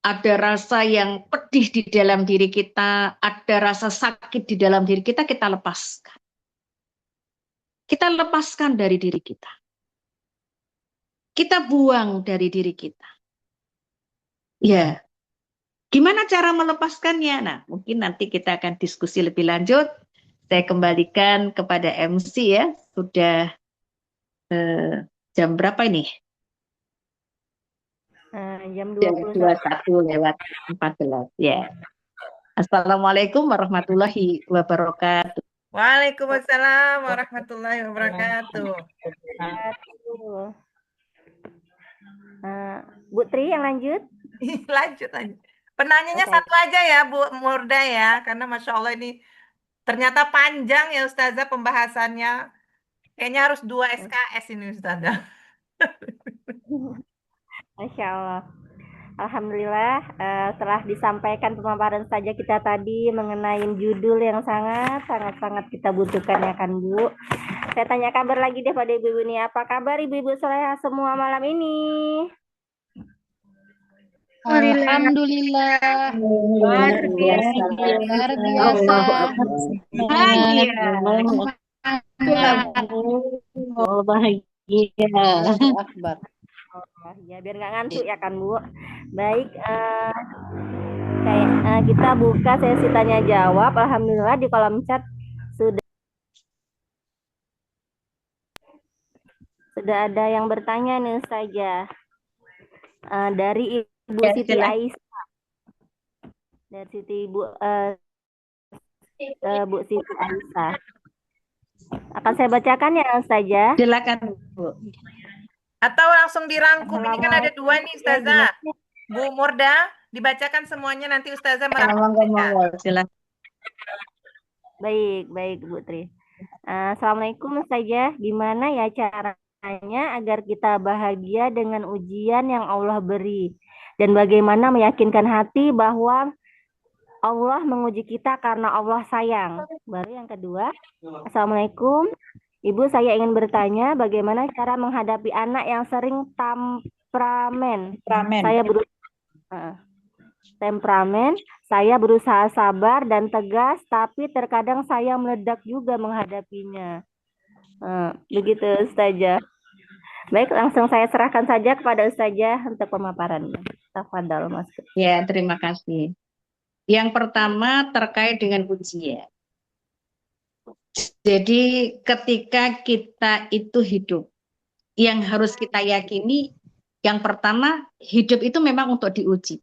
Speaker 1: ada rasa yang pedih di dalam diri kita, ada rasa sakit di dalam diri kita, kita lepaskan. Kita lepaskan dari diri kita. Kita buang dari diri kita. Ya, gimana cara melepaskannya? Nah, mungkin nanti kita akan diskusi lebih lanjut. Saya kembalikan kepada MC ya. Sudah jam berapa ini?
Speaker 2: Jam
Speaker 1: 21 lewat 14. Ya. Assalamualaikum warahmatullahi wabarakatuh.
Speaker 3: Waalaikumsalam warahmatullahi wabarakatuh.
Speaker 2: Bu Tri yang lanjut.
Speaker 3: Lanjut. Penanyanya satu aja ya Bu Murda ya, karena Masya Allah ini ternyata panjang ya Ustazah pembahasannya. Kayaknya harus 2 SKS ini Ustazah.
Speaker 2: Masya Allah. Alhamdulillah telah disampaikan pemaparan saja kita tadi mengenai judul yang sangat kita butuhkan ya kan Bu. Saya tanya kabar lagi deh pada ibu-ibu nih, apa kabar ibu-ibu soleha semua malam ini?
Speaker 4: Alhamdulillah. Luar biasa.
Speaker 1: Bahagia.
Speaker 2: Ya biar nggak ngantuk ya kan Bu. Baik, kita buka sesi tanya jawab. Alhamdulillah di kolom chat sudah ada yang bertanya nih Ustazah. Dari Ibu Siti Aisyah. Dari Bu Siti Aisyah. Akan saya bacakan ya Ustazah.
Speaker 1: Silakan Bu.
Speaker 3: Atau langsung dirangkum, ini kan ada 2 nih Ustazah. Bu Murda, dibacakan semuanya nanti Ustazah merangkum.
Speaker 1: Silakan.
Speaker 2: Baik Bu Tri. Assalamualaikum Ustazah, gimana ya caranya agar kita bahagia dengan ujian yang Allah beri? Dan bagaimana meyakinkan hati bahwa Allah menguji kita karena Allah sayang? Baru yang kedua, Assalamualaikum. Ibu, saya ingin bertanya bagaimana cara menghadapi anak yang sering temperamen. Saya berusaha sabar dan tegas, tapi terkadang saya meledak juga menghadapinya. Begitu Ustazah. Baik, langsung saya serahkan saja kepada Ustazah untuk pemaparannya. Tafadhol Mas.
Speaker 1: Ya, terima kasih. Yang pertama terkait dengan ujian. Jadi ketika kita itu hidup, yang harus kita yakini, yang pertama hidup itu memang untuk diuji.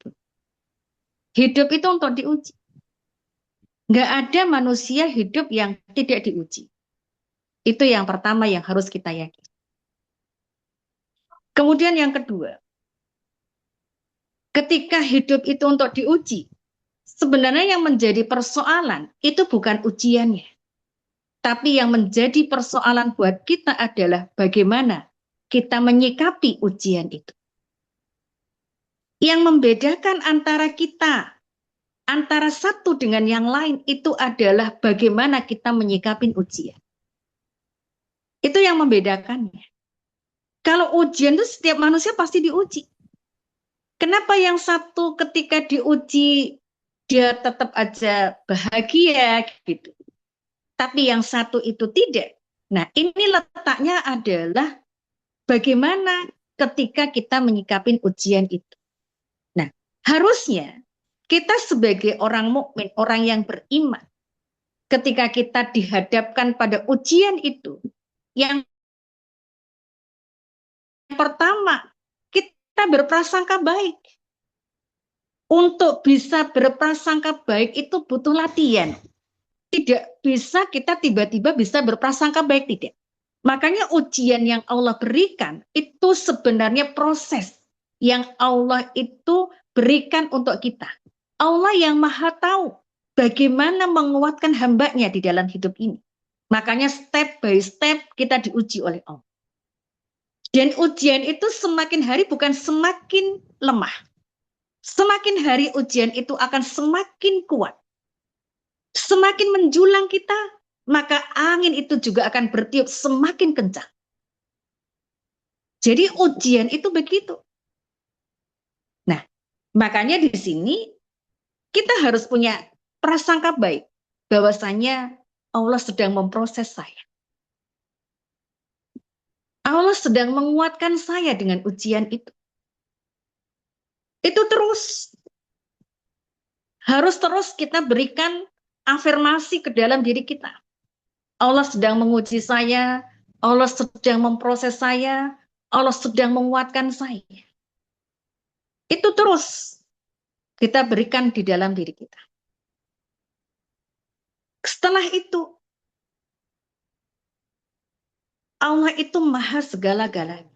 Speaker 1: Hidup itu untuk diuji. Nggak ada manusia hidup yang tidak diuji. Itu yang pertama yang harus kita yakini. Kemudian yang kedua, ketika hidup itu untuk diuji, sebenarnya yang menjadi persoalan itu bukan ujiannya. Tapi yang menjadi persoalan buat kita adalah bagaimana kita menyikapi ujian itu. Yang membedakan antara kita, antara satu dengan yang lain itu adalah bagaimana kita menyikapi ujian. Itu yang membedakannya. Kalau ujian itu setiap manusia pasti diuji. Kenapa yang satu ketika diuji dia tetap aja bahagia gitu. Tapi yang satu itu tidak. Nah, ini letaknya adalah bagaimana ketika kita menyikapin ujian itu. Nah, harusnya kita sebagai orang mukmin, orang yang beriman, ketika kita dihadapkan pada ujian itu, yang pertama, kita berprasangka baik. Untuk bisa berprasangka baik itu butuh latihan. Tidak bisa kita tiba-tiba bisa berprasangka baik, tidak. Makanya ujian yang Allah berikan itu sebenarnya proses yang Allah itu berikan untuk kita. Allah yang maha tahu bagaimana menguatkan hambanya di dalam hidup ini. Makanya step by step kita diuji oleh Allah. Dan ujian itu semakin hari bukan semakin lemah. Semakin hari ujian itu akan semakin kuat. Semakin menjulang kita, maka angin itu juga akan bertiup semakin kencang. Jadi ujian itu begitu. Nah, makanya di sini kita harus punya prasangka baik bahwasanya Allah sedang memproses saya. Allah sedang menguatkan saya dengan ujian itu. Itu harus terus kita berikan afirmasi ke dalam diri kita. Allah sedang menguji saya, Allah sedang memproses saya, Allah sedang menguatkan saya. Itu terus kita berikan di dalam diri kita. Setelah itu, Allah itu maha segala-galanya.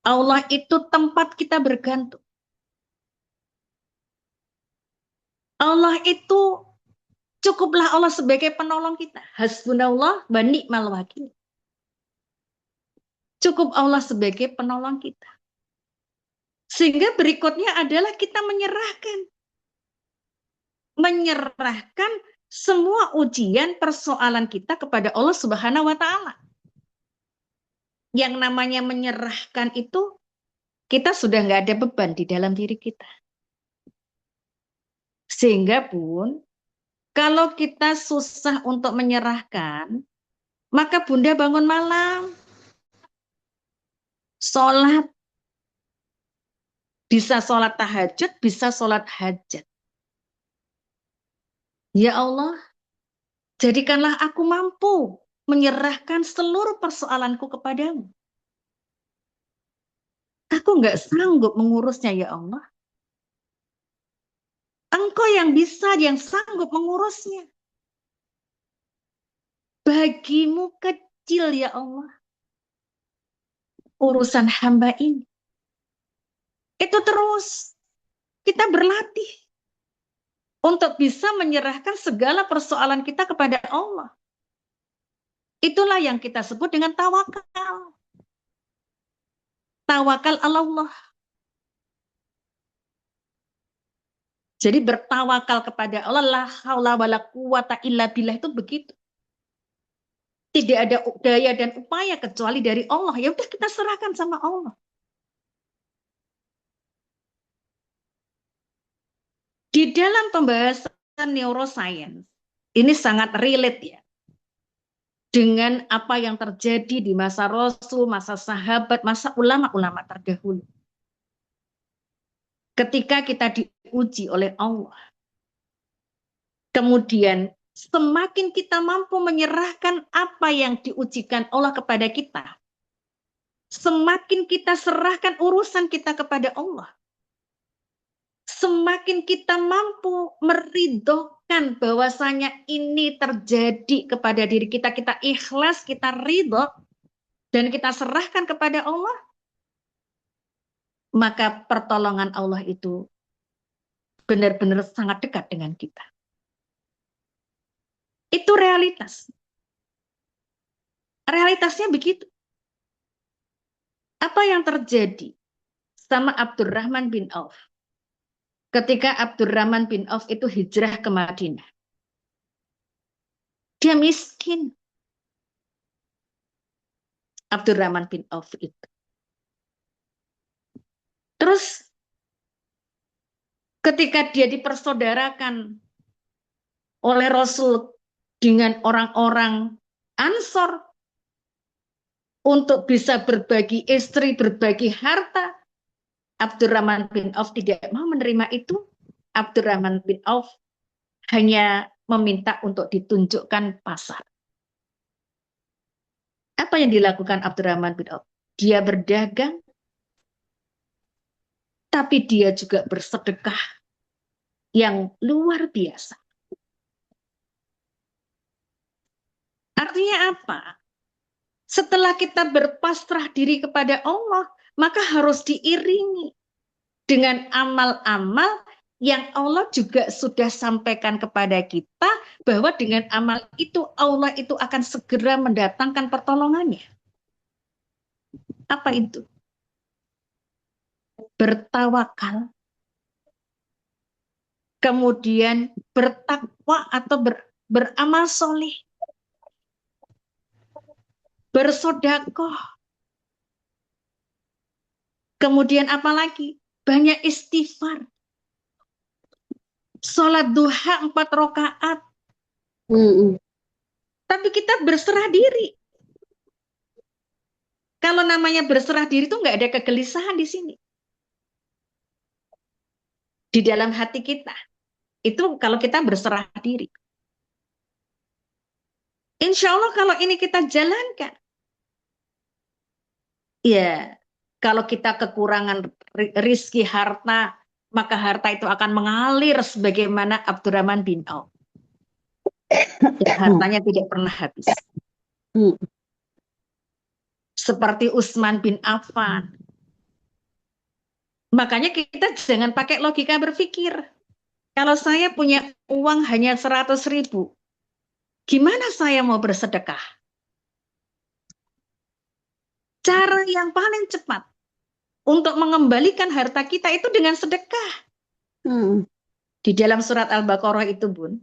Speaker 1: Allah itu tempat kita bergantung. Allah itu cukuplah Allah sebagai penolong kita. Hasbunallah wa ni'mal wakil. Cukup Allah sebagai penolong kita. Sehingga berikutnya adalah kita menyerahkan semua ujian persoalan kita kepada Allah Subhanahu wa taala. Yang namanya menyerahkan itu, kita sudah nggak ada beban di dalam diri kita. Sehingga pun, kalau kita susah untuk menyerahkan, maka Bunda bangun malam, sholat, bisa sholat tahajud, bisa sholat hajat. Ya Allah, jadikanlah aku mampu menyerahkan seluruh persoalanku kepadamu. Aku nggak sanggup mengurusnya, ya Allah. Engkau yang bisa, yang sanggup mengurusnya. Bagimu kecil, ya Allah, urusan hamba ini. Itu terus kita berlatih untuk bisa menyerahkan segala persoalan kita kepada Allah. Itulah yang kita sebut dengan tawakal. Tawakal Allah. Jadi bertawakal kepada Allah, la haula wala quwata illa billah, itu begitu. Tidak ada daya dan upaya kecuali dari Allah. Ya udah, kita serahkan sama Allah. Di dalam pembahasan neuroscience, ini sangat relate ya dengan apa yang terjadi di masa Rasul, masa sahabat, masa ulama-ulama terdahulu. Ketika kita diuji oleh Allah, kemudian semakin kita mampu menyerahkan apa yang diujikan Allah kepada kita, semakin kita serahkan urusan kita kepada Allah, semakin kita mampu meridhokan bahwasanya ini terjadi kepada diri kita, kita ikhlas, kita ridho, dan kita serahkan kepada Allah, maka pertolongan Allah itu benar-benar sangat dekat dengan kita. Itu realitas. Realitasnya begitu. Apa yang terjadi sama Abdurrahman bin Auf? Ketika Abdurrahman bin Auf itu hijrah ke Madinah. Dia miskin. Abdurrahman bin Auf itu. Terus ketika dia dipersaudarakan oleh Rasul dengan orang-orang Ansor untuk bisa berbagi istri, berbagi harta. Abdurrahman bin Auf tidak mau menerima itu. Abdurrahman bin Auf hanya meminta untuk ditunjukkan pasar. Apa yang dilakukan Abdurrahman bin Auf? Dia berdagang, tapi dia juga bersedekah yang luar biasa. Artinya apa? Setelah kita berpasrah diri kepada Allah, maka harus diiringi dengan amal-amal yang Allah juga sudah sampaikan kepada kita, bahwa dengan amal itu Allah itu akan segera mendatangkan pertolongannya. Apa itu? Bertawakal, kemudian bertakwa atau beramal soleh, bersodakoh, kemudian apa lagi? Banyak istighfar, sholat duha 4 rakaat. Tapi kita berserah diri. Kalau namanya berserah diri itu nggak ada kegelisahan di sini. Di dalam hati kita. Itu kalau kita berserah diri. Insya Allah kalau ini kita jalankan. Ya, kalau kita kekurangan rizki harta, maka harta itu akan mengalir sebagaimana Abdurrahman bin Auf. Hartanya tidak pernah habis. Seperti Utsman bin Affan. Makanya kita jangan pakai logika berpikir. Kalau saya punya uang hanya 100.000, gimana saya mau bersedekah? Cara yang paling cepat untuk mengembalikan harta kita itu dengan sedekah. Di dalam surat Al-Baqarah itu, Bun,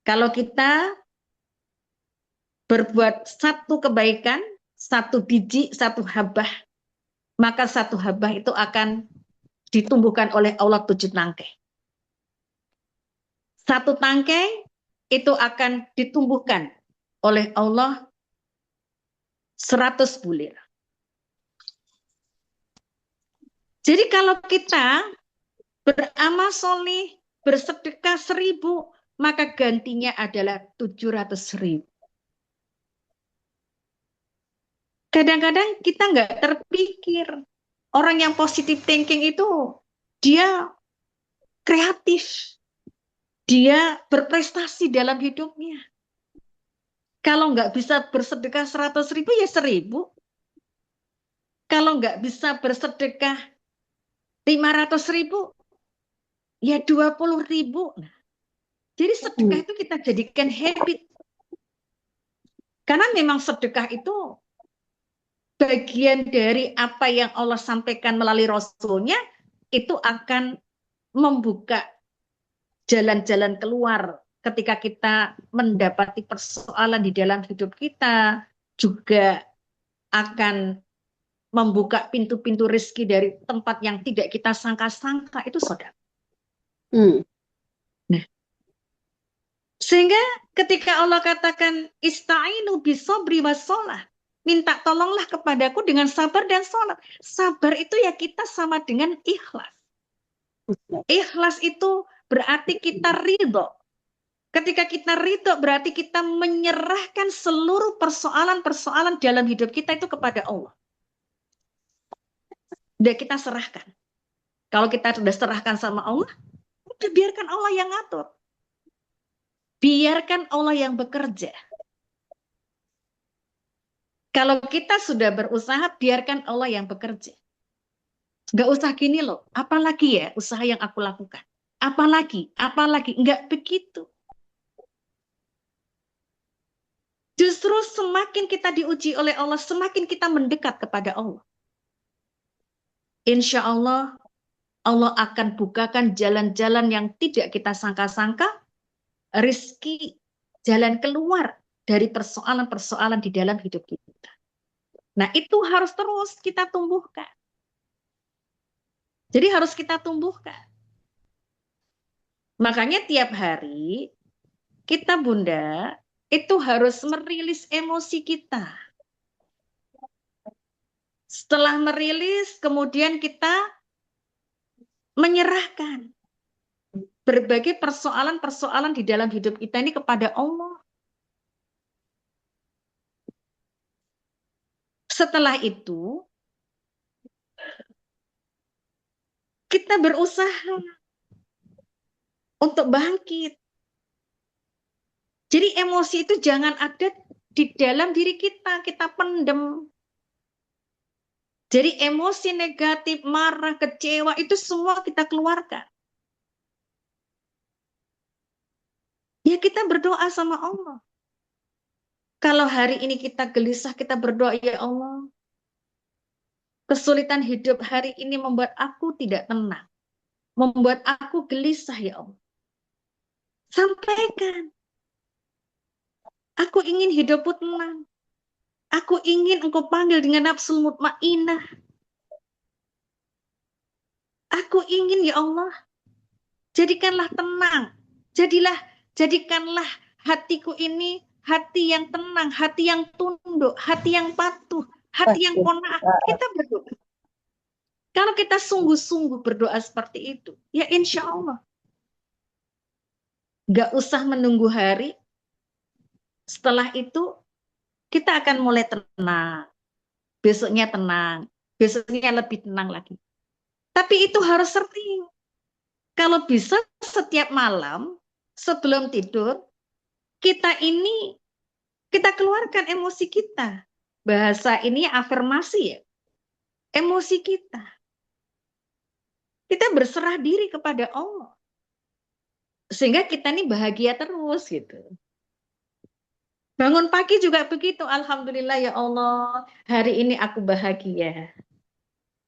Speaker 1: kalau kita berbuat satu kebaikan, 1 biji, 1 habah, maka 1 habah itu akan ditumbuhkan oleh Allah 7 tangkai. 1 tangkai itu akan ditumbuhkan oleh Allah 100 bulir. Jadi kalau kita beramal soleh, bersedekah 1000, maka gantinya adalah 700.000. Kadang-kadang kita nggak terpikir. Orang yang positive thinking itu, dia kreatif. Dia berprestasi dalam hidupnya. Kalau nggak bisa bersedekah 100.000, ya 1000. Kalau nggak bisa bersedekah 500.000, ya 20.000. Nah, jadi sedekah itu kita jadikan habit. Karena memang sedekah itu bagian dari apa yang Allah sampaikan melalui Rasulnya, itu akan membuka jalan-jalan keluar ketika kita mendapati persoalan di dalam hidup kita, juga akan membuka pintu-pintu rezeki dari tempat yang tidak kita sangka-sangka. Itu sedekah. Nah, sehingga ketika Allah katakan ista'inu bisobri wassalah, minta tolonglah kepadaku dengan sabar dan sholat. Sabar itu ya kita sama dengan ikhlas. Ikhlas itu berarti kita ridho. Ketika kita ridho berarti kita menyerahkan seluruh persoalan-persoalan dalam hidup kita itu kepada Allah. Udah kita serahkan. Kalau kita sudah serahkan sama Allah, udah biarkan Allah yang ngatur. Biarkan Allah yang bekerja. Kalau kita sudah berusaha, biarkan Allah yang bekerja. Nggak usah gini loh, apalagi ya usaha yang aku lakukan. Apalagi, nggak begitu. Justru semakin kita diuji oleh Allah, semakin kita mendekat kepada Allah. Insya Allah, Allah akan bukakan jalan-jalan yang tidak kita sangka-sangka, rizki, jalan keluar dari persoalan-persoalan di dalam hidup kita. Nah, itu harus terus kita tumbuhkan. Jadi harus kita tumbuhkan. Makanya tiap hari kita, Bunda, itu harus merilis emosi kita. Setelah merilis, kemudian kita menyerahkan berbagai persoalan-persoalan di dalam hidup kita ini kepada Allah. Setelah itu, kita berusaha untuk bangkit. Jadi emosi itu jangan ada di dalam diri kita pendem. Jadi emosi negatif, marah, kecewa, itu semua kita keluarkan. Ya kita berdoa sama Allah. Kalau hari ini kita gelisah, kita berdoa, ya Allah, kesulitan hidup hari ini membuat aku tidak tenang. Membuat aku gelisah, ya Allah. Sampaikan. Aku ingin hidupku tenang. Aku ingin engkau panggil dengan nafsu mutmainah. Aku ingin, ya Allah, jadikanlah tenang. Jadikanlah hatiku ini hati yang tenang, hati yang tunduk, hati yang patuh, hati yang qanaah. Kita berdoa. Kalau kita sungguh-sungguh berdoa seperti itu, ya insya Allah. Gak usah menunggu hari. Setelah itu, kita akan mulai tenang. Besoknya tenang. Besoknya lebih tenang lagi. Tapi itu harus sering. Kalau bisa setiap malam, sebelum tidur, kita keluarkan emosi kita. Bahasa ini afirmasi ya. Emosi kita. Kita berserah diri kepada Allah. Sehingga kita ini bahagia terus gitu. Bangun pagi juga begitu. Alhamdulillah ya Allah, hari ini aku bahagia.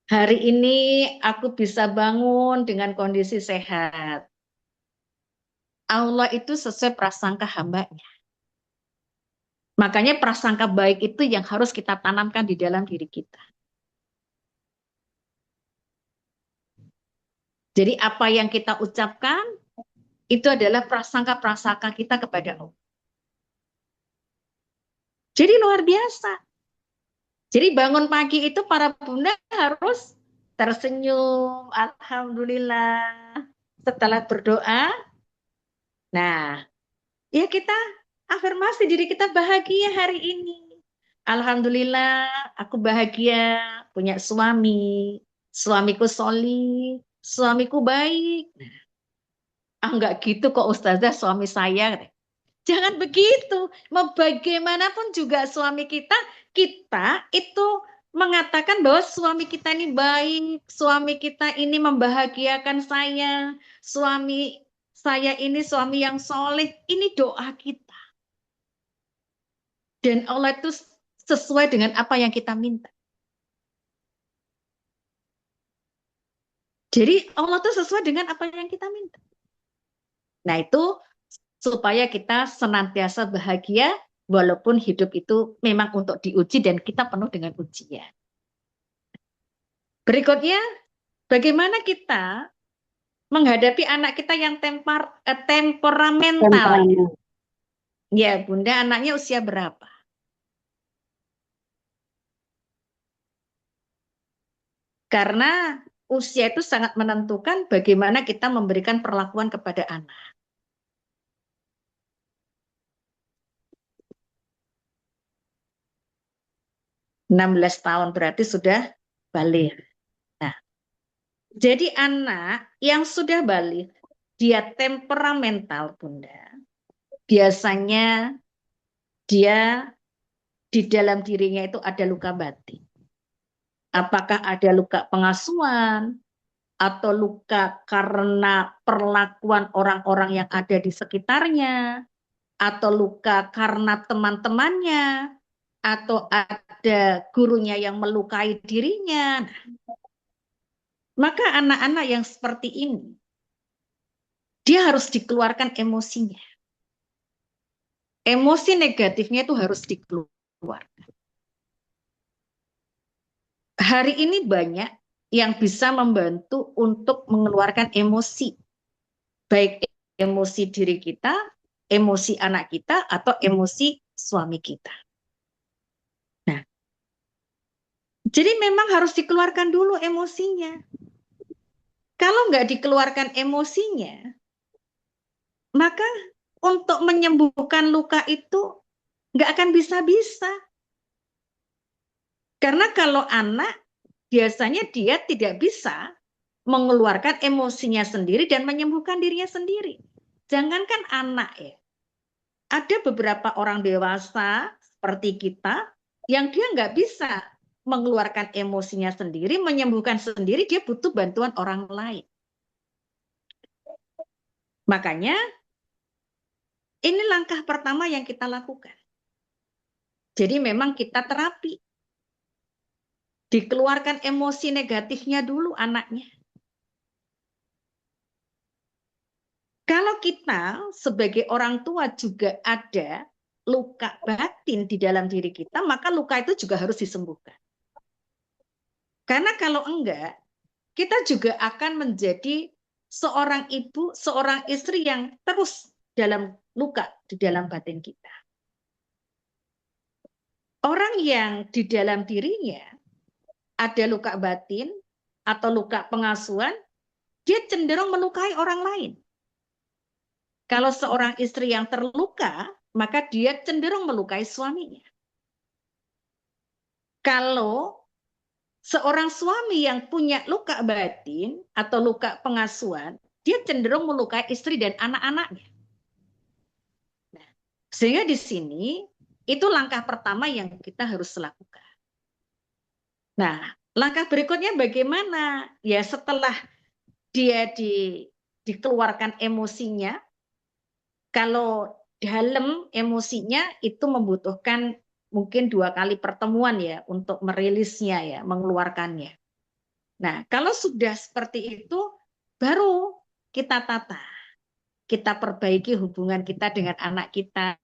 Speaker 1: Hari ini aku bisa bangun dengan kondisi sehat. Allah itu sesuai prasangka hambanya. Makanya prasangka baik itu yang harus kita tanamkan di dalam diri kita. Jadi apa yang kita ucapkan, itu adalah prasangka-prasangka kita kepada Allah. Jadi luar biasa. Jadi bangun pagi itu para bunda harus tersenyum, alhamdulillah. Setelah berdoa, nah, ya kita afirmasi diri kita bahagia hari ini. Alhamdulillah, aku bahagia punya suami, suamiku sholih, suamiku baik. Enggak gitu kok Ustazah, suami saya. Jangan begitu. Mau bagaimanapun juga suami kita itu mengatakan bahwa suami kita ini baik, suami kita ini membahagiakan saya, suami saya ini suami yang soleh. Ini doa kita. Dan Allah itu sesuai dengan apa yang kita minta. Jadi Allah itu sesuai dengan apa yang kita minta. Nah itu supaya kita senantiasa bahagia walaupun hidup itu memang untuk diuji dan kita penuh dengan ujian. Berikutnya, bagaimana kita menghadapi anak kita yang temperamental? Ya, Bunda, anaknya usia berapa? Karena usia itu sangat menentukan bagaimana kita memberikan perlakuan kepada anak. 16 tahun berarti sudah balik. Nah, jadi anak yang sudah balik, dia temperamental, Bunda. Biasanya dia di dalam dirinya itu ada luka batin. Apakah ada luka pengasuhan, atau luka karena perlakuan orang-orang yang ada di sekitarnya, atau luka karena teman-temannya, atau ada gurunya yang melukai dirinya. Maka anak-anak yang seperti ini, dia harus dikeluarkan emosinya. Emosi negatifnya itu harus dikeluarkan. Hari ini banyak yang bisa membantu untuk mengeluarkan emosi. Baik emosi diri kita emosi anak kita atau emosi suami kita. Nah, jadi memang harus dikeluarkan dulu emosinya. Kalau nggak dikeluarkan emosinya, maka untuk menyembuhkan luka itu nggak akan bisa-bisa. Karena kalau anak, biasanya dia tidak bisa mengeluarkan emosinya sendiri dan menyembuhkan dirinya sendiri. Jangankan anak ya, ada beberapa orang dewasa seperti kita yang dia nggak bisa mengeluarkan emosinya sendiri, menyembuhkan sendiri, dia butuh bantuan orang lain. Makanya ini langkah pertama yang kita lakukan. Jadi memang kita terapi. Dikeluarkan emosi negatifnya dulu anaknya. Kalau kita sebagai orang tua juga ada luka batin di dalam diri kita, maka luka itu juga harus disembuhkan. Karena kalau enggak, kita juga akan menjadi seorang ibu, seorang istri yang terus dalam luka di dalam batin kita. Orang yang di dalam dirinya ada luka batin atau luka pengasuhan, dia cenderung melukai orang lain. Kalau seorang istri yang terluka, maka dia cenderung melukai suaminya. Kalau seorang suami yang punya luka batin atau luka pengasuhan, dia cenderung melukai istri dan anak-anaknya. Nah, sehingga di sini itu langkah pertama yang kita harus lakukan. Nah, langkah berikutnya bagaimana? Ya setelah dia dikeluarkan emosinya, kalau dalam emosinya itu membutuhkan mungkin 2 kali pertemuan ya untuk merilisnya ya, mengeluarkannya. Nah, kalau sudah seperti itu, baru kita tata. Kita perbaiki hubungan kita dengan anak kita.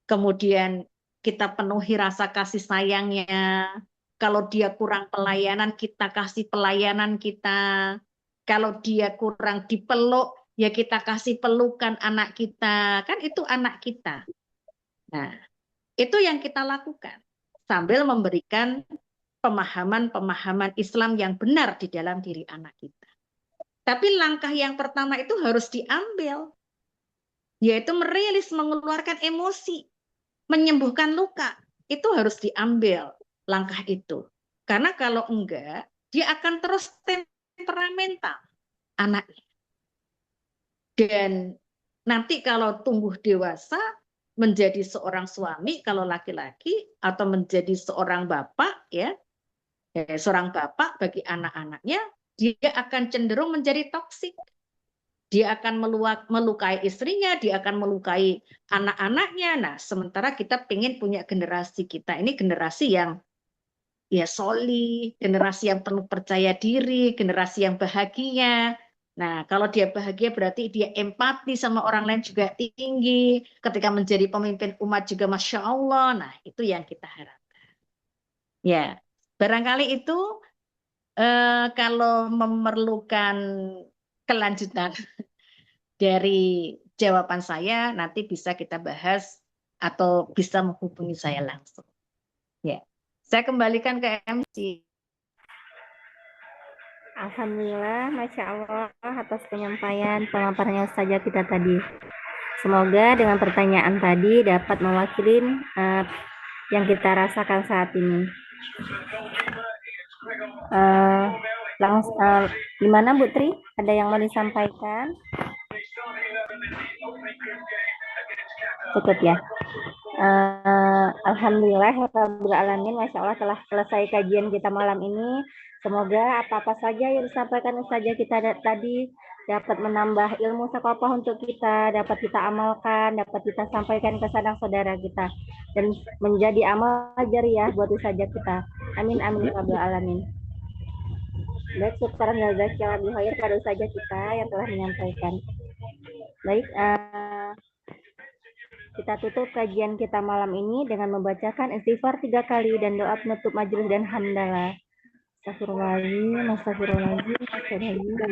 Speaker 1: Kemudian kita penuhi rasa kasih sayangnya. Kalau dia kurang pelayanan, kita kasih pelayanan kita. Kalau dia kurang dipeluk, ya kita kasih pelukan anak kita. Kan itu anak kita. Nah, itu yang kita lakukan. Sambil memberikan pemahaman-pemahaman Islam yang benar di dalam diri anak kita. Tapi langkah yang pertama itu harus diambil. Yaitu merilis, mengeluarkan emosi. Menyembuhkan luka. Itu harus diambil langkah itu. Karena kalau enggak, dia akan terus temperamental anaknya. Dan nanti kalau tumbuh dewasa, menjadi seorang suami kalau laki-laki, atau menjadi seorang bapak, ya seorang bapak bagi anak-anaknya, dia akan cenderung menjadi toksik. Dia akan melukai istrinya, dia akan melukai anak-anaknya. Nah, sementara kita pengen punya generasi kita. Ini generasi yang ya solid, generasi yang penuh percaya diri, generasi yang bahagia. Nah, kalau dia bahagia berarti dia empati sama orang lain juga tinggi. Ketika menjadi pemimpin umat juga Masya Allah. Nah, itu yang kita harapkan. Ya, barangkali itu kalau memerlukan kelanjutan dari jawaban saya, nanti bisa kita bahas atau bisa menghubungi saya langsung. Ya, saya kembalikan ke MC.
Speaker 2: Alhamdulillah, Masya Allah atas penyampaian pemaparannya Ustazah kita tadi. Semoga dengan pertanyaan tadi dapat mewakili yang kita rasakan saat ini. Gimana Bu Tri? Ada yang mau disampaikan? Cukup ya. Alhamdulillah, Rabbil Alamin, Masya Allah telah selesai kajian kita malam ini. Semoga apa-apa saja yang disampaikan Ustazah kita tadi dapat menambah ilmu sakopah untuk kita, dapat kita amalkan, dapat kita sampaikan ke saudara kita, dan menjadi amal jariah buat Ustazah kita. Amin, amin, Rabbil Alamin. Baik, syukuran dan jazakallahu khair pada Ustazah kita yang telah menyampaikan. Baik, kita tutup kajian kita malam ini dengan membacakan istighfar 3 kali dan doa penutup majelis dan hamdalah. Astagfirullahaladzim, astagfirullahaladzim, astagfirullahaladzim.